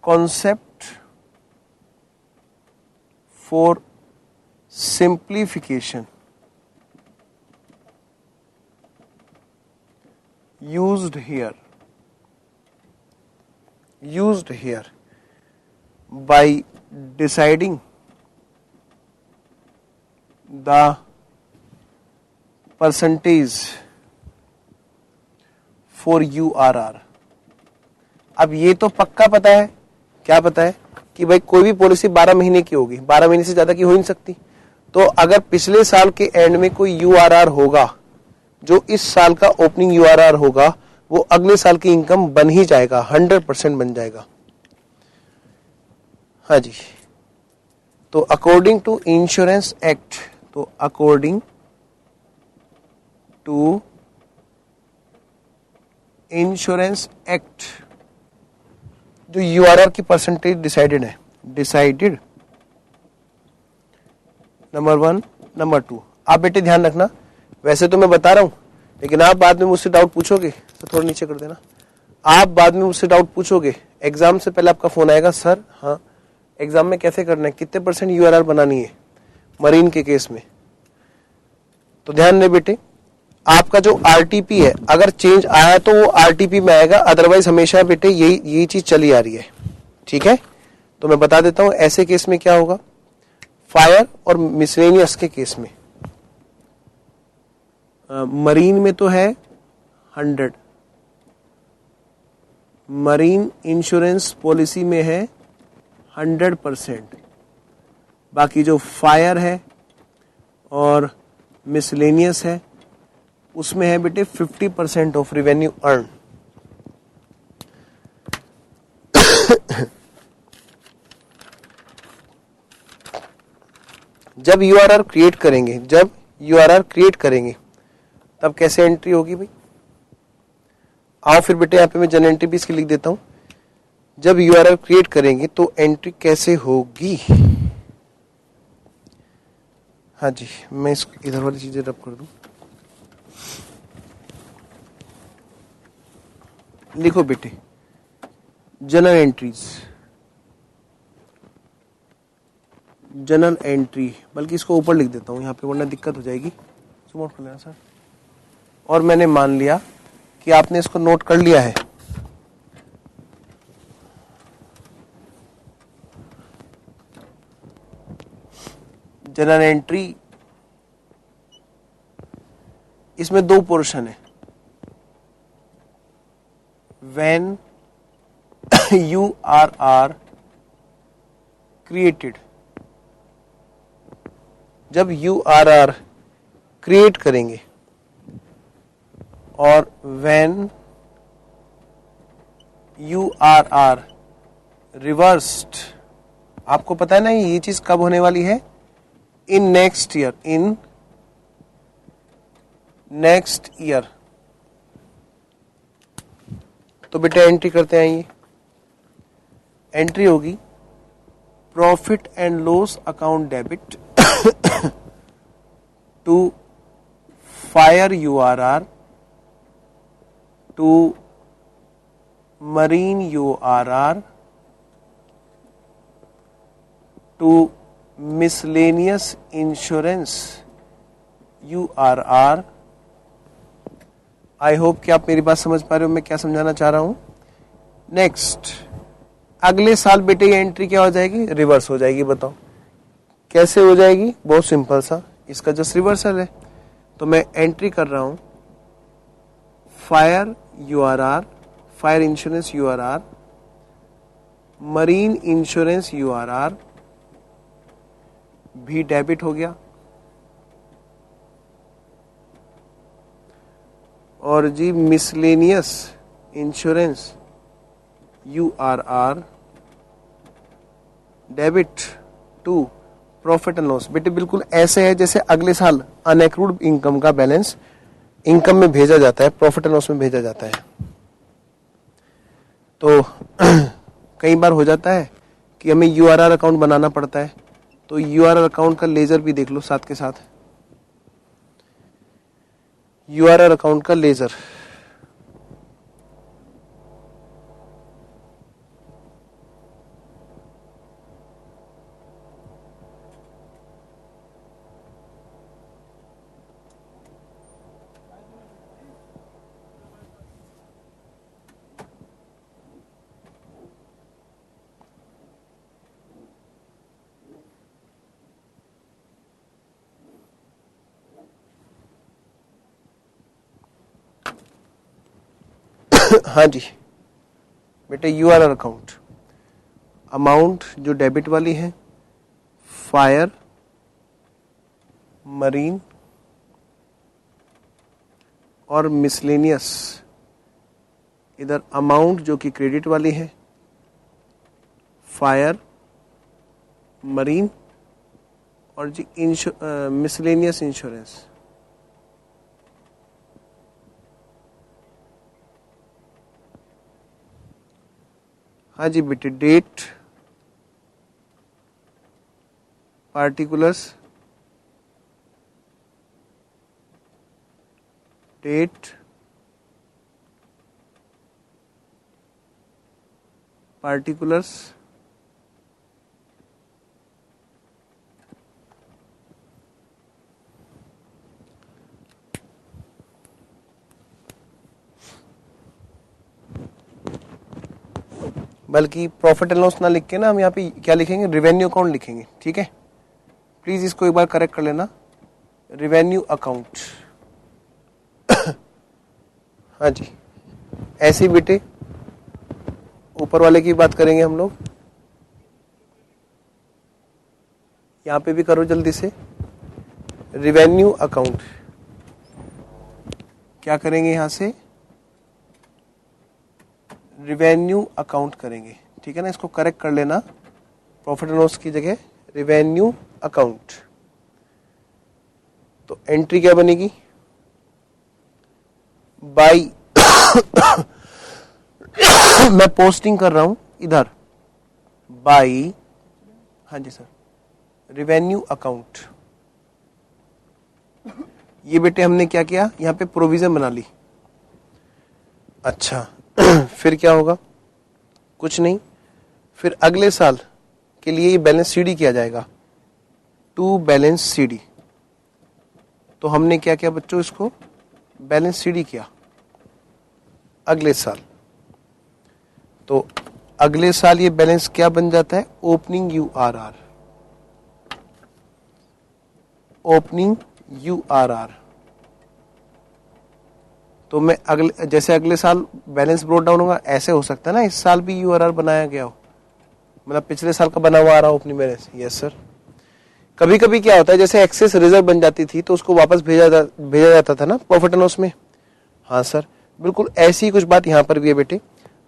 concept for simplification used here by deciding the percentage for URR. अब ये तो पक्का पता है, क्या पता है कि भाई कोई भी पॉलिसी 12 महीने की होगी, 12 महीने से ज्यादा की हो नहीं सकती. तो अगर पिछले साल के एंड में कोई URR होगा, जो इस साल का ओपनिंग URR होगा, वो अगले साल की इनकम बन ही जाएगा, 100% बन जाएगा. हाँ जी. तो अकॉर्डिंग टू इंश्योरेंस एक्ट, तो अकॉर्डिंग टू इंश्योरेंस एक्ट जो URR की परसेंटेज डिसाइडेड नंबर 1, नंबर 2. आप बेटे ध्यान रखना, वैसे तो मैं बता रहा हूं, लेकिन आप बाद में मुझसे डाउट पूछोगे, तो थोड़ा नीचे कर देना. आप बाद में मुझसे डाउट पूछोगे, एग्जाम से पहले आपका फोन आएगा, सर हाँ एग्जाम में कैसे करना है, कितने % URR बनानी है मरीन के केस में. तो ध्यान दें बेटे, आपका जो RTP है अगर चेंज आया तो वो RTP में आएगा, अदरवाइज हमेशा बेटे यही चीज चली आ रही है. ठीक है, तो मैं बता देता हूं ऐसे केस में क्या होगा. फायर और मिसलेनियस के केस में मरीन में तो है 100, मरीन इंश्योरेंस पॉलिसी में है 100%. बाकी जो फायर है और मिसलेनियस है उसमें है बेटे 50% ऑफ रेवेन्यू अर्न. जब URR क्रिएट करेंगे तब कैसे एंट्री होगी भाई. आओ फिर बेटे यहाँ पे मैं जनरल एंट्री भी इसकी लिख देता हूं. जब URR क्रिएट करेंगे तो एंट्री कैसे होगी. हाँ जी, मैं इसको इधर वाली चीजें रब कर दूं. लिखो बेटे जनरल एंट्री, बल्कि इसको ऊपर लिख देता हूं यहाँ पे वरना दिक्कत हो जाएगी. जूम आउट कर लेना सर. और मैंने मान लिया कि आपने इसको नोट कर लिया है. जनरल एंट्री इसमें 2 पोर्शन है. when URR created, जब URR क्रिएट करेंगे, और when URR रिवर्स्ड. आपको पता है ना ये चीज कब होने वाली है, इन नेक्स्ट ईयर. तो बेटा एंट्री करते हैं. ये एंट्री होगी profit and loss account debit to fire URR to marine URR to miscellaneous insurance URR. I hope कि आप मेरी बात समझ पा रहे हो मैं क्या समझाना चाह रहा हूं. नेक्स्ट अगले साल बेटे ये एंट्री क्या हो जाएगी, रिवर्स हो जाएगी। बताओ कैसे हो जाएगी, बहुत सिंपल सा, इसका जस्ट रिवर्सल है। तो मैं एंट्री कर रहा हूं fire URR, fire insurance URR, marine insurance URR भी डेबिट हो गया, और जी miscellaneous insurance URR debit to profit and loss. बेटे बिल्कुल ऐसे है जैसे अगले साल अनएक्रूड इनकम का बैलेंस इनकम में भेजा जाता है, प्रॉफिट एंड लॉस में भेजा जाता है। तो कई बार हो जाता है कि हमें यूआरआर अकाउंट बनाना पड़ता है, तो यूआरआर अकाउंट का लेजर भी देख लो साथ के साथ, यूआरआर अकाउंट का लेजर। हाँ जी बेटे, यूआरआर अकाउंट अमाउंट जो डेबिट वाली है, फायर, मरीन और मिसलेनियस, इधर अमाउंट जो कि क्रेडिट वाली है, फायर, मरीन और जी मिसलेनियस इंश्योरेंस। हाँ जी बेटे, डेट, पार्टिकुलर्स, डेट, पार्टिकुलर्स, बल्कि प्रॉफिट एंड लॉस ना लिख के ना हम यहाँ पे क्या लिखेंगे, रेवेन्यू अकाउंट लिखेंगे। ठीक है, प्लीज इसको एक बार करेक्ट कर लेना, रेवेन्यू अकाउंट। हाँ जी, ऐसे ही बेटे ऊपर वाले की बात करेंगे हम लोग, यहां पे भी करो जल्दी से, रेवेन्यू अकाउंट। क्या करेंगे यहां से, रेवेन्यू अकाउंट करेंगे। ठीक है ना, इसको करेक्ट कर लेना, प्रॉफिट एंड लॉस की जगह रेवेन्यू अकाउंट। तो एंट्री क्या बनेगी, बाई मैं पोस्टिंग कर रहा हूं इधर, बाई, हाँ जी सर, रेवेन्यू अकाउंट। ये बेटे हमने क्या किया, यहां पे प्रोविजन बना ली। अच्छा फिर क्या होगा, कुछ नहीं, फिर अगले साल के लिए ये बैलेंस सीडी किया जाएगा, टू बैलेंस सीडी। तो हमने क्या किया बच्चों, इसको बैलेंस सीडी किया अगले साल। तो अगले साल ये बैलेंस क्या बन जाता है, ओपनिंग यूआरआर, ओपनिंग यूआरआर। तो मैं अगले, जैसे अगले साल बैलेंस ब्रोट डाउन होगा, ऐसे हो सकता है ना इस साल भी यूआरआर बनाया गया हो, मतलब पिछले साल का बना हुआ आ रहा हो ओपनिंग बैलेंस। Yes sir. कभी कभी क्या होता है, जैसे एक्सेस रिजर्व बन जाती थी तो उसको वापस भेजा जाता था ना प्रॉफिट एंड लॉस में। हाँ सर, बिल्कुल ऐसी ही कुछ बात यहां पर भी है बेटे।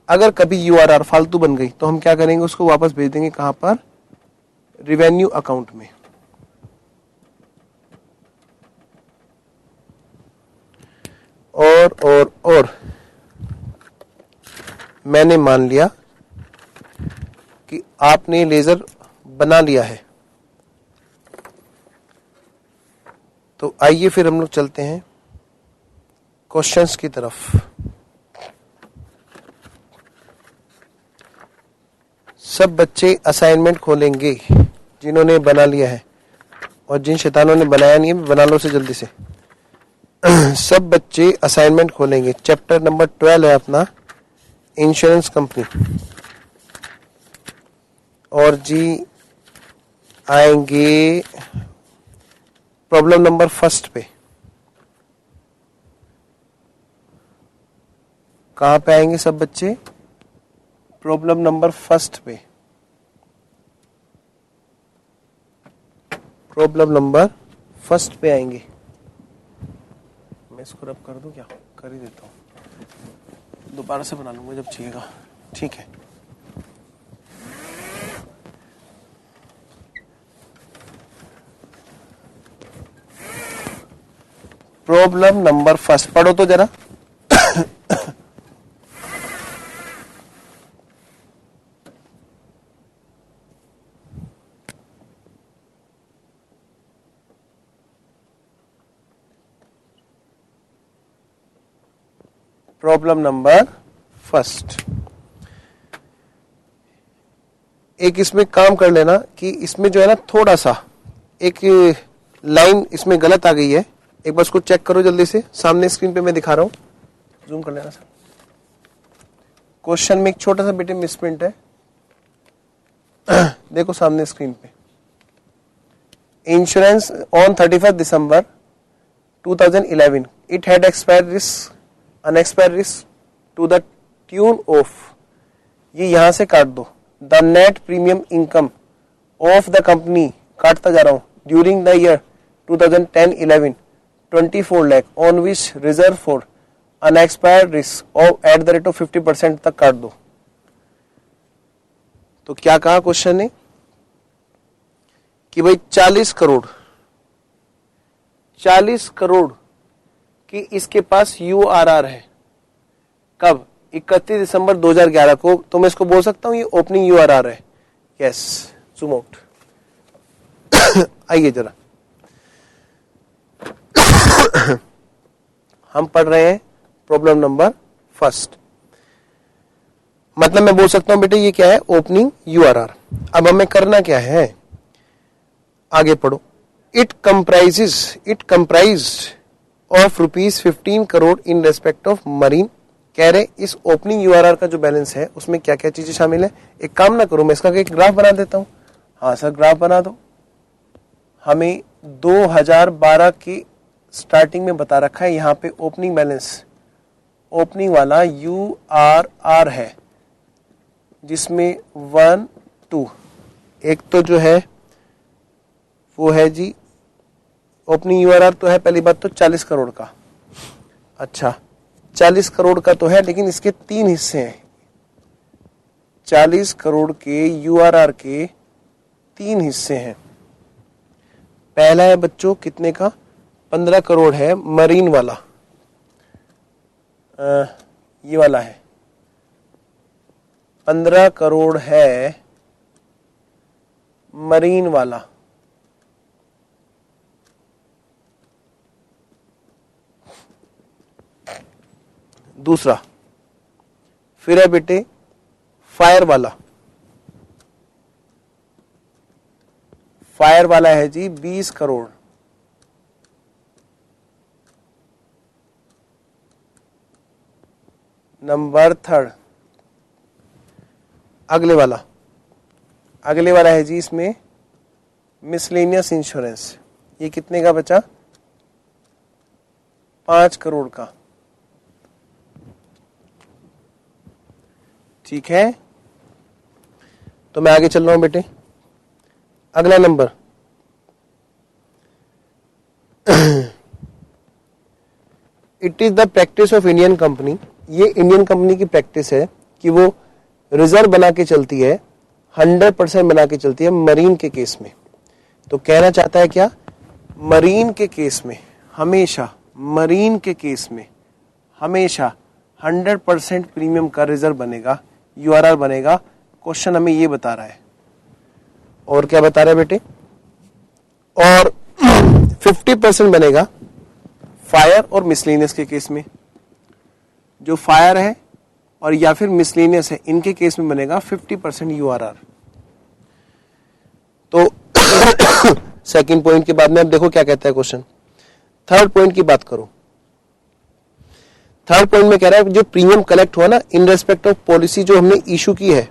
अगर कभी यूआरआर फालतू बन गई तो हम क्या करेंगे, उसको वापस भेज देंगे कहां पर, रेवेन्यू अकाउंट में। और मैंने मान लिया कि आपने लेजर बना लिया है, तो आइए फिर हम लोग चलते हैं क्वेश्चंस की तरफ। सब बच्चे असाइनमेंट खोलेंगे जिन्होंने बना लिया है, और जिन शैतानों ने बनाया नहीं है बना लो से जल्दी से। सब बच्चे असाइनमेंट खोलेंगे, चैप्टर नंबर 12 है अपना, इंश्योरेंस कंपनी। और जी आएंगे प्रॉब्लम नंबर फर्स्ट पे। कहां पे आएंगे सब बच्चे? प्रॉब्लम नंबर फर्स्ट पे। प्रॉब्लम नंबर फर्स्ट पे आएंगे। मैं इसको रब कर दूं क्या? कर ही देता हूं, दोबारा से बना लूंगा जब चाहिएगा। ठीक है, प्रॉब्लम नंबर फर्स्ट पढ़ो तो जरा। Problem number first. एक इसमें काम कर लेना कि इसमें जो है ना थोड़ा सा एक लाइन इसमें गलत आ गई है। एक बार इसको चेक करो जल्दी से, सामने स्क्रीन पे मैं दिखा रहा हूं, जूम कर लेना सर। क्वेश्चन में एक छोटा सा बेटे मिसप्रिंट है। देखो सामने स्क्रीन पे, insurance on 31 December 2011 it had expired risk unexpired risk to the tune of, ये यहां से काट दो, the net premium income of the company, काटता जा रहा हूं, during the year 2010-11 24 lakh on which reserve for unexpired risk of at the rate of 50% तक काट दो। तो क्या कहा क्वेश्चन ने कि भाई 40 करोड़ कि इसके पास URR है। कब? 31 दिसंबर 2011 को। तो मैं इसको बोल सकता हूं ये ओपनिंग URR है। Yes, zoom out. आइए जरा, हम पढ़ रहे हैं प्रॉब्लम नंबर फर्स्ट। मतलब मैं बोल सकता हूं बेटे ये क्या है? Opening URR। अब हमें करना क्या है? आगे पढ़ो। It comprised of ₹15 crore in respect of marine. कह रहे इस ओपनिंग URR का जो बैलेंस है उसमें क्या क्या चीजें शामिल है। एक काम ना करो, मैं इसका एक ग्राफ बना देता हूं। हाँ सर, ग्राफ बना दो। हमें 2012 की स्टार्टिंग में बता रखा है, यहां पे ओपनिंग बैलेंस, ओपनिंग वाला URR है जिसमें 1 2, एक तो जो है वो है जी ओपनिंग URR तो है पहली बात तो 40 करोड़ का। अच्छा, 40 करोड़ का तो है, लेकिन इसके 3 हिस्से हैं। 40 करोड़ के URR के 3 हिस्से हैं। पहला है बच्चों कितने का? 15 करोड़ है मरीन वाला, ये वाला है 15 करोड़ है मरीन वाला। दूसरा फिर है बेटे फायर वाला। फायर वाला है जी 20 करोड़। नंबर 3 अगले वाला है जी इसमें मिसलेनियस इंश्योरेंस। ये कितने का बचा? 5 करोड़ का। ठीक है, तो मैं आगे चल रहा हूं बेटे। अगला number it is the practice of Indian company. ये इंडियन कंपनी की प्रैक्टिस है कि वो रिजर्व बना के चलती है, 100% बना के चलती है मरीन के केस में। तो कहना चाहता है क्या? मरीन के केस में हमेशा, मरीन के केस में हमेशा 100% प्रीमियम का रिजर्व बनेगा, URR बनेगा। क्वेश्चन हमें ये बता रहा है। और क्या बता रहा है बेटे? और 50% बनेगा फायर और मिसलेनियस के केस में। जो फायर है और या फिर मिसलेनियस है, इनके केस में बनेगा 50% URR। तो सेकंड पॉइंट के बाद में अब देखो क्या कहता है क्वेश्चन। थर्ड पॉइंट की बात करो। थर्ड पॉइंट में कह रहा है जो प्रीमियम कलेक्ट हुआ ना इन रेस्पेक्ट ऑफ पॉलिसी जो हमने इशू की है,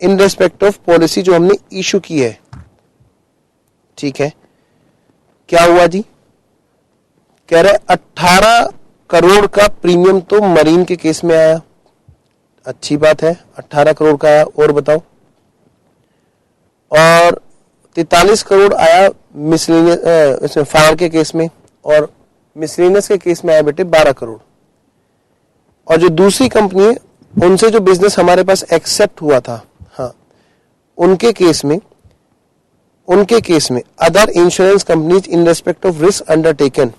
इन रेस्पेक्ट ऑफ पॉलिसी जो हमने इशू की है, ठीक है। क्या हुआ जी, कह रहे 18 करोड़ का प्रीमियम तो मरीन के केस में आया, अच्छी बात है, 18 करोड़ का आया। और बताओ, और 43 करोड़ आया मिसलेनियस फायर के केस में, और मिसलेनियस के केस में आया बेटे 12 करोड़। और जो दूसरी कंपनी है उनसे जो बिजनेस हमारे पास एक्सेप्ट हुआ था, हाँ, उनके केस में other insurance companies in respect of risk undertaken,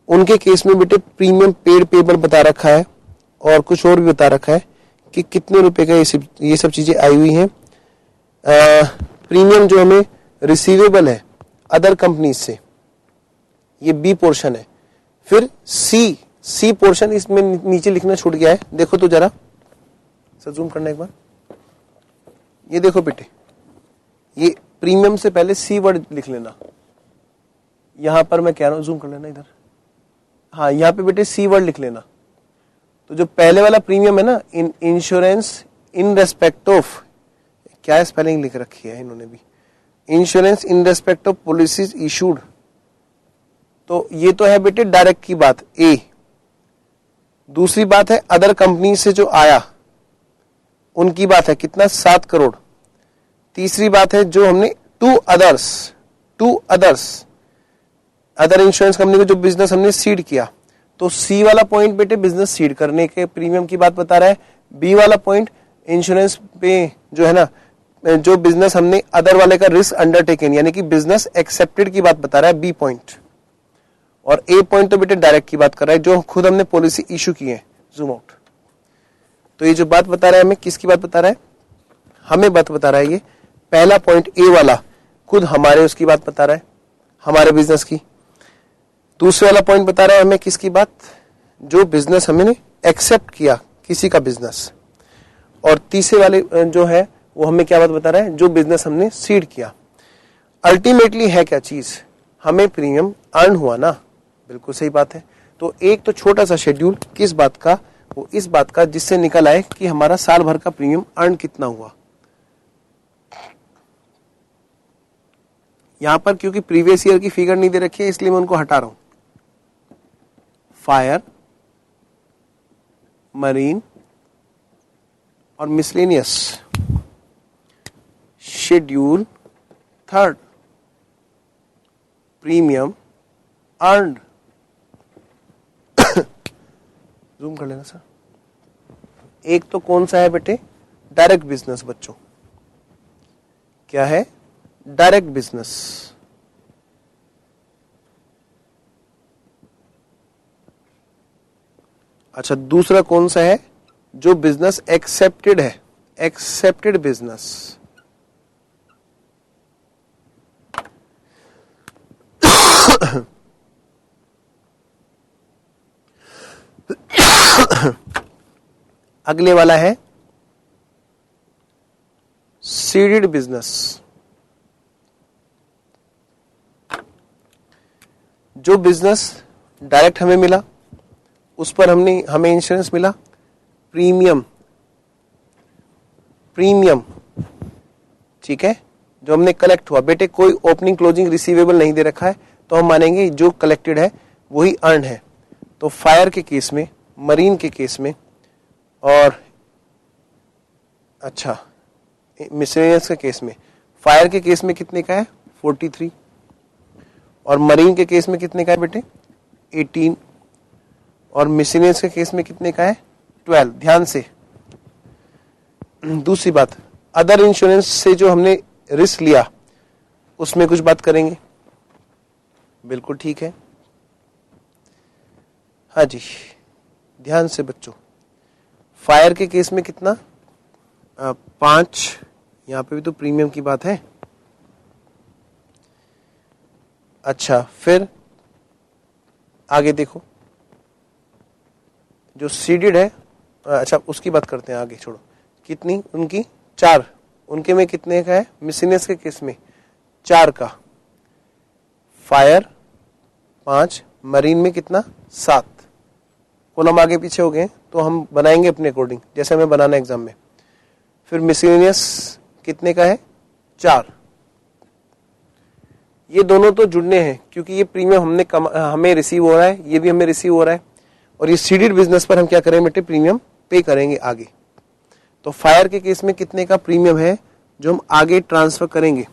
उनके केस में बेटे प्रीमियम पेड पेबल बता रखा है और कुछ और भी बता रखा है कि कितने रुपए का ये सब चीजें आई हुई हैं। प्रीमियम जो हमें रिसीवेबल है अदर कंपनीज से, ये बी पोर्शन है। फिर सी पोर्शन इसमें नीचे लिखना छूट गया है, देखो तो जरा सर, जूम करना एक बार, ये देखो बेटे, ये प्रीमियम से पहले सी वर्ड लिख लेना, यहां पर मैं कह रहा हूं, जूम कर लेना इधर, हाँ, यहां पे बेटे सी वर्ड लिख लेना। तो जो पहले वाला प्रीमियम है ना, in insurance in respect of, क्या स्पेलिंग लिख रखी है इन्होंने भी, insurance in respect of policies issued, तो ये तो है बेटे डायरेक्ट की बात, ए। दूसरी बात है अदर कंपनी से जो आया उनकी बात है कितना, 7 करोड़। तीसरी बात है जो हमने to others other insurance company को जो बिजनेस हमने सीड किया, तो सी वाला पॉइंट बेटे बिजनेस सीड करने के प्रीमियम की बात बता रहा है, बी वाला पॉइंट इंश्योरेंस पे जो है ना, जो बिजनेस हमने अदर वाले का रिस्क अंडरटेकन यानी कि बिजनेस एक्सेप्टेड की बात बता रहा है, बी पॉइंट। और ए पॉइंट तो बेटे डायरेक्ट की बात कर रहा है, जो खुद हमने पॉलिसी इशू की है, जूम आउट। तो ये जो बात बता रहा है हमें, किसकी बात बता रहा है, हमें बात बता रहा है ये पहला पॉइंट ए वाला, खुद हमारे उसकी बात बता रहा है, हमारे बिजनेस की। दूसरे वाला पॉइंट बता रहा है हमें किसकी बात, जो बिजनेस हमने एक्सेप्ट किया किसी का बिजनेस। और तीसरे वाले जो है वो हमें क्या बात बता रहा है, जो बिजनेस हमने सीड किया। अल्टीमेटली है क्या चीज, हमें प्रीमियम अर्न हुआ ना, बिल्कुल सही बात है। तो एक तो छोटा सा शेड्यूल किस बात का, वो इस बात का जिससे निकल आए कि हमारा साल भर का प्रीमियम अर्न कितना हुआ। यहां पर क्योंकि प्रीवियस ईयर की फिगर नहीं दे रखी है इसलिए मैं उनको हटा रहा हूं। फायर, मरीन और miscellaneous, schedule third, premium earned. Zoom कर लेना सर। एक तो कौन सा है बेटे, डायरेक्ट बिजनेस बच्चों, क्या है, डायरेक्ट बिजनेस। अच्छा, दूसरा कौन सा है, जो बिजनेस एक्सेप्टेड है, एक्सेप्टेड बिजनेस। अगले वाला है सीडेड बिजनेस, जो बिजनेस डायरेक्ट हमें मिला, उस पर हमें इंश्योरेंस मिला, प्रीमियम, ठीक है, जो हमने कलेक्ट हुआ। बेटे कोई ओपनिंग क्लोजिंग रिसीवेबल नहीं दे रखा है, तो हम मानेंगे जो कलेक्टेड है वही अर्न है। तो फायर के केस में, मरीन के केस में, और अच्छा मिसलेनियस के केस में, फायर के केस में कितने का है, 43, और मरीन के केस में कितने का है बेटे, 18, और मिसलेनियस के केस में कितने का है, 12। ध्यान से, दूसरी बात, अदर इंश्योरेंस से जो हमने रिस्क लिया उसमें कुछ बात करेंगे, बिल्कुल ठीक है। हाँ जी, ध्यान से बच्चों, फायर के केस में कितना, 5, यहां पे भी तो प्रीमियम की बात है। अच्छा, फिर आगे देखो, जो सीडेड है, अच्छा उसकी बात करते हैं, आगे छोड़ो, कितनी उनकी, 4, उनके में कितने का है, मिसलेनियस के केस में 4 का, फायर 5, मरीन में कितना, 7। कॉलम आगे पीछे हो गए तो हम बनाएंगे अपने अकॉर्डिंग, जैसे हमें बनाना एग्जाम में। फिर मिसलेनियस कितने का है 4। ये दोनों तो जुड़ने हैं क्योंकि ये प्रीमियम हमें रिसीव हो रहा है, ये भी हमें रिसीव हो रहा है, और ये सीडेड बिजनेस पर हम क्या करेंगे बेटे, प्रीमियम पे करेंगे आगे। तो फायर के केस में कितने का प्रीमियम है जो हम आगे ट्रांसफर करेंगे?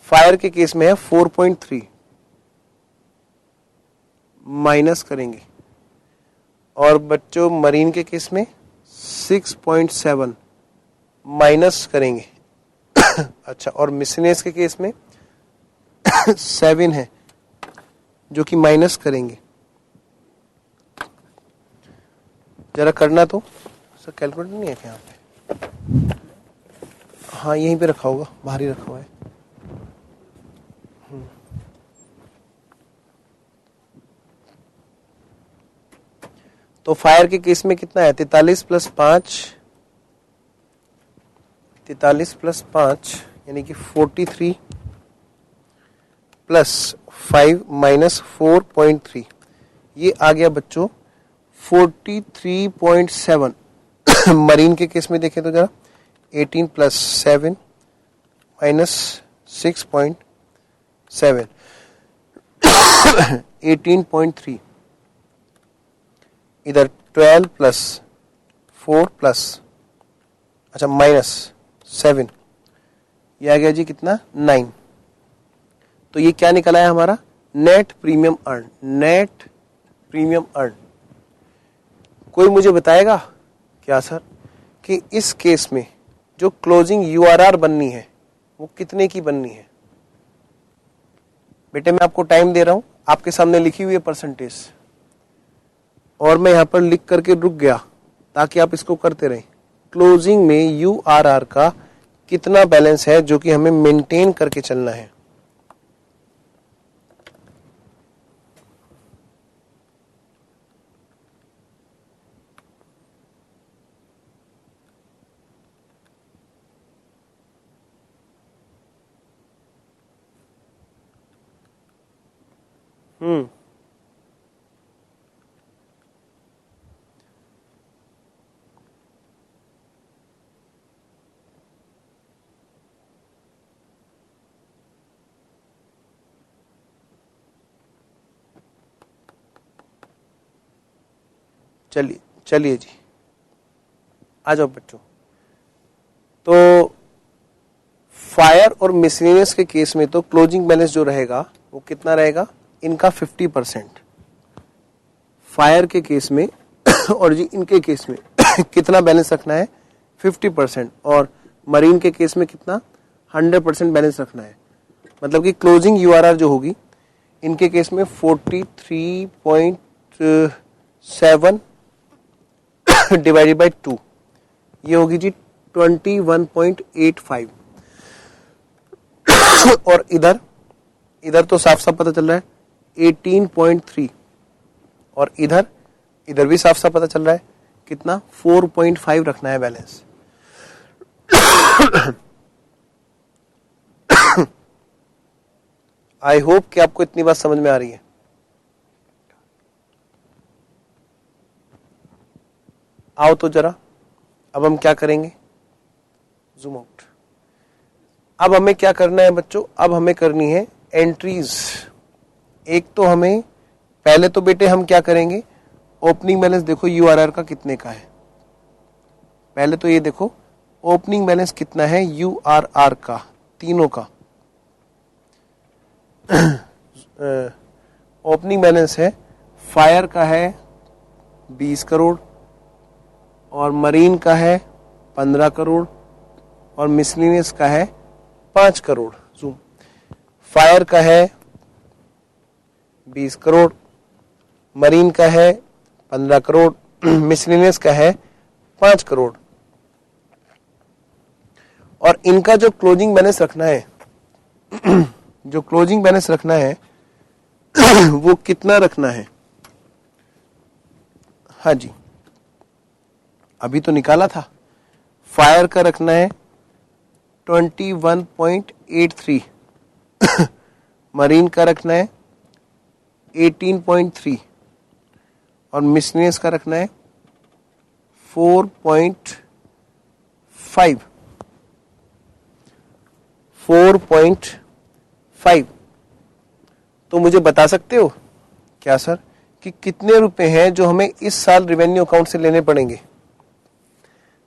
फायर के केस में है 4.3 माइनस करेंगे, और बच्चों मरीन के केस में 6.7 माइनस करेंगे। अच्छा, और मिसलेनियस के केस में 7 है जो कि माइनस करेंगे। जरा करना तो सर, कैलकुलेटर नहीं है क्या यहाँ पे? हाँ यहीं पे रखा होगा, बाहर ही रखा हुआ है। तो फायर के केस में कितना है? 43 प्लस 5 यानी कि 43 प्लस 5 माइनस 4.3, ये आ गया बच्चों 43.7। मरीन के केस में देखें तो जरा 18 प्लस 7 माइनस 6.7 18.3, इधर 12 प्लस 4 प्लस अच्छा माइनस 7, ये आ गया जी कितना 9। तो ये क्या निकला है हमारा? Net premium earn. Net premium earn. कोई मुझे बताएगा क्या सर कि इस केस में जो क्लोजिंग यूआरआर बननी है वो कितने की बननी है? बेटे मैं आपको टाइम दे रहा हूं, आपके सामने लिखी हुई है परसेंटेज, और मैं यहां पर लिख करके रुक गया ताकि आप इसको करते रहें। क्लोजिंग में यूआरआर का कितना बैलेंस है जो कि हमें मेंटेन करके चलना है? चलिए जी, आ जाओ बच्चों। तो फायर और मिसलेनियस के केस में तो क्लोजिंग बैलेंस जो रहेगा वो कितना रहेगा? इनका 50%। फायर के केस में और जी इनके केस में कितना बैलेंस रखना है? 50%। और मरीन के केस में कितना? 100% बैलेंस रखना है। मतलब कि क्लोजिंग यूआरआर जो होगी इनके केस में 43.7 डिवाइडेड बाय 2, ये होगी जी 21.85। और इधर तो साफ साफ पता चल रहा है 18.3, और इधर भी साफ साफ पता चल रहा है कितना? 4.5 रखना है बैलेंस। आई होप कि आपको इतनी बात समझ में आ रही है। आओ तो जरा, अब हम क्या करेंगे? Zoom out. अब हमें क्या करना है बच्चों? अब हमें करनी है एंट्रीज। एक तो हमें पहले तो बेटे हम क्या करेंगे? ओपनिंग बैलेंस देखो यूआरआर का कितने का है। पहले तो ये देखो ओपनिंग बैलेंस कितना है यूआरआर का, तीनों का। ओपनिंग बैलेंस है, फायर का है 20 करोड़, और मरीन का है 15 करोड़, और मिसलेनियस का है 5 करोड़। जूम। फायर का है 20 करोड़, मरीन का है 15 करोड़, मिसलेनियस का है 5 करोड़। और इनका जो क्लोजिंग बैलेंस रखना है जो क्लोजिंग बैलेंस रखना है वो कितना रखना है? हाँ जी, अभी तो निकाला था। फायर का रखना है 21.83, मरीन का रखना है 18.3, और मिसलेनियस का रखना है 4.5। 4.5। तो मुझे बता सकते हो क्या सर कि कितने रुपए हैं जो हमें इस साल रेवेन्यू अकाउंट से लेने पड़ेंगे?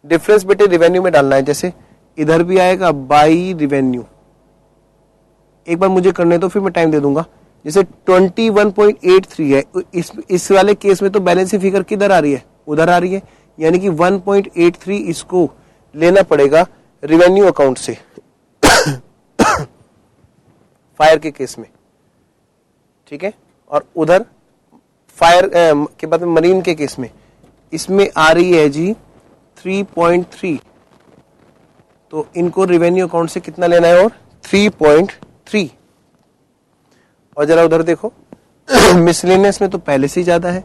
डिफरेंस बेटे रेवेन्यू में डालना है, जैसे इधर भी आएगा बाई रेवेन्यू। एक बार मुझे करने तो फिर मैं टाइम दे दूंगा। जैसे 21.83 है, इस वाले केस में तो बैलेंसिंग फिगर किधर आ रही है? उधर आ रही है, यानी कि 1.83 इसको लेना पड़ेगा रेवेन्यू अकाउंट से फायर के केस में, ठीक है। और उधर फायर के बाद में मरीन के केस में इसमें आ रही है जी 3.3, तो इनको रेवेन्यू अकाउंट से कितना लेना है? और 3.3। और जरा उधर देखो मिसलेनियस में तो पहले से ही ज्यादा है,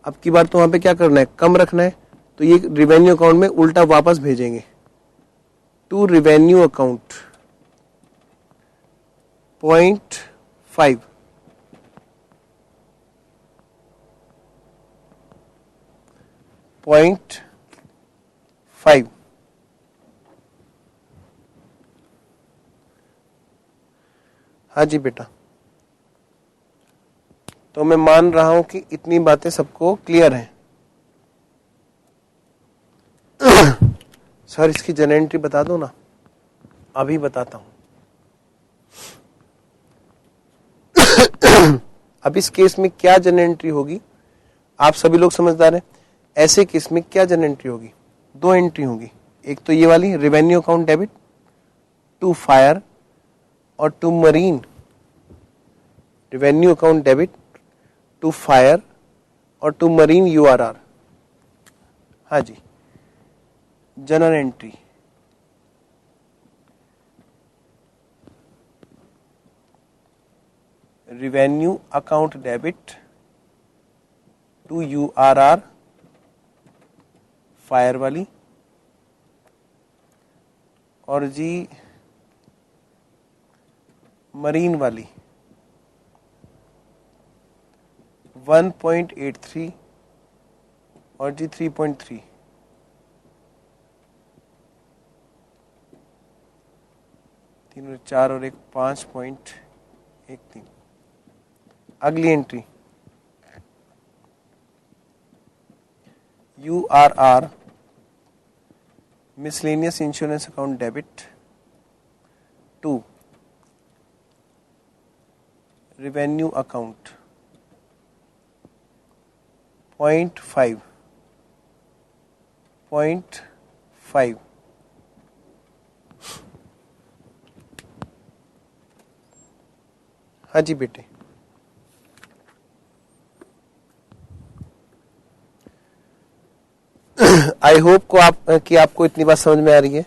अब की बार तो वहां पे क्या करना है? कम रखना है, तो ये रेवेन्यू अकाउंट में उल्टा वापस भेजेंगे टू रेवेन्यू अकाउंट 0.5। हाँ जी बेटा, तो मैं मान रहा हूं कि इतनी बातें सबको क्लियर हैं। सर इसकी जनरल एंट्री बता दो ना। अभी बताता हूं। अब इस केस में क्या जनरल एंट्री होगी? आप सभी लोग समझदार हैं। ऐसे केस में क्या जनरल एंट्री होगी? दो एंट्री होगी, एक तो ये वाली revenue account debit to fire और to marine. Revenue account debit to fire और टू मरीन URR। हाँ जी, general entry revenue account debit to URR fire वाली, और जी मरीन वाली 1.83 और जी 3.3। तीन और चार और एक 5.13। अगली entry URR miscellaneous insurance account debit to revenue account 0.5। हाँ जी बेटे, आई होप को कि आपको इतनी बात समझ में आ रही है।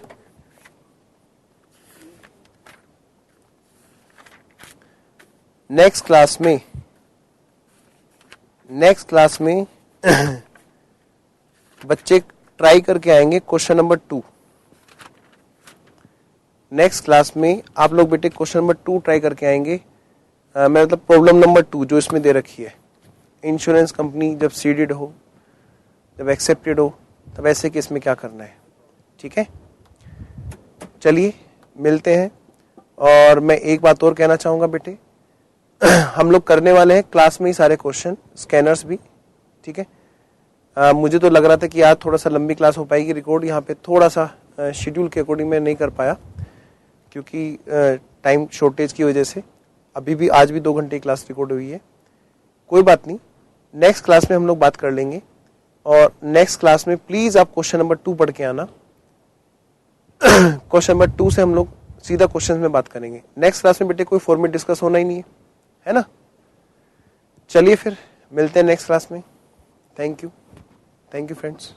नेक्स्ट क्लास में बच्चे ट्राई करके आएंगे क्वेश्चन नंबर 2। नेक्स्ट क्लास में आप लोग बेटे क्वेश्चन नंबर 2 ट्राई करके आएंगे। मैं मतलब प्रॉब्लम नंबर 2 जो इसमें दे रखी है। इंश्योरेंस कंपनी जब सीडेड हो, जब एक्सेप्टेड हो, तब ऐसे केस में क्या करना है, ठीक है। चलिए मिलते हैं। और मैं एक बात और कहना चाहूंगा बेटे, हम लोग करने वाले हैं क्लास में ही सारे क्वेश्चन, स्कैनर्स भी, ठीक है। मुझे तो लग रहा था कि आज थोड़ा सा लंबी क्लास हो पाएगी रिकॉर्ड, यहाँ पे थोड़ा सा शेड्यूल के अकॉर्डिंग मैं नहीं कर पाया क्योंकि टाइम शॉर्टेज की वजह से। अभी भी आज भी 2 घंटे की क्लास रिकॉर्ड हुई है, कोई बात नहीं, नेक्स्ट क्लास में हम लोग बात कर लेंगे। और नेक्स्ट क्लास में प्लीज आप क्वेश्चन नंबर 2 पढ़ के आना। क्वेश्चन नंबर 2 से हम लोग सीधा क्वेश्चन में बात करेंगे। नेक्स्ट क्लास में बेटे कोई फॉर्मेट डिस्कस होना ही नहीं है ना। चलिए फिर मिलते हैं नेक्स्ट क्लास में। Thank you friends.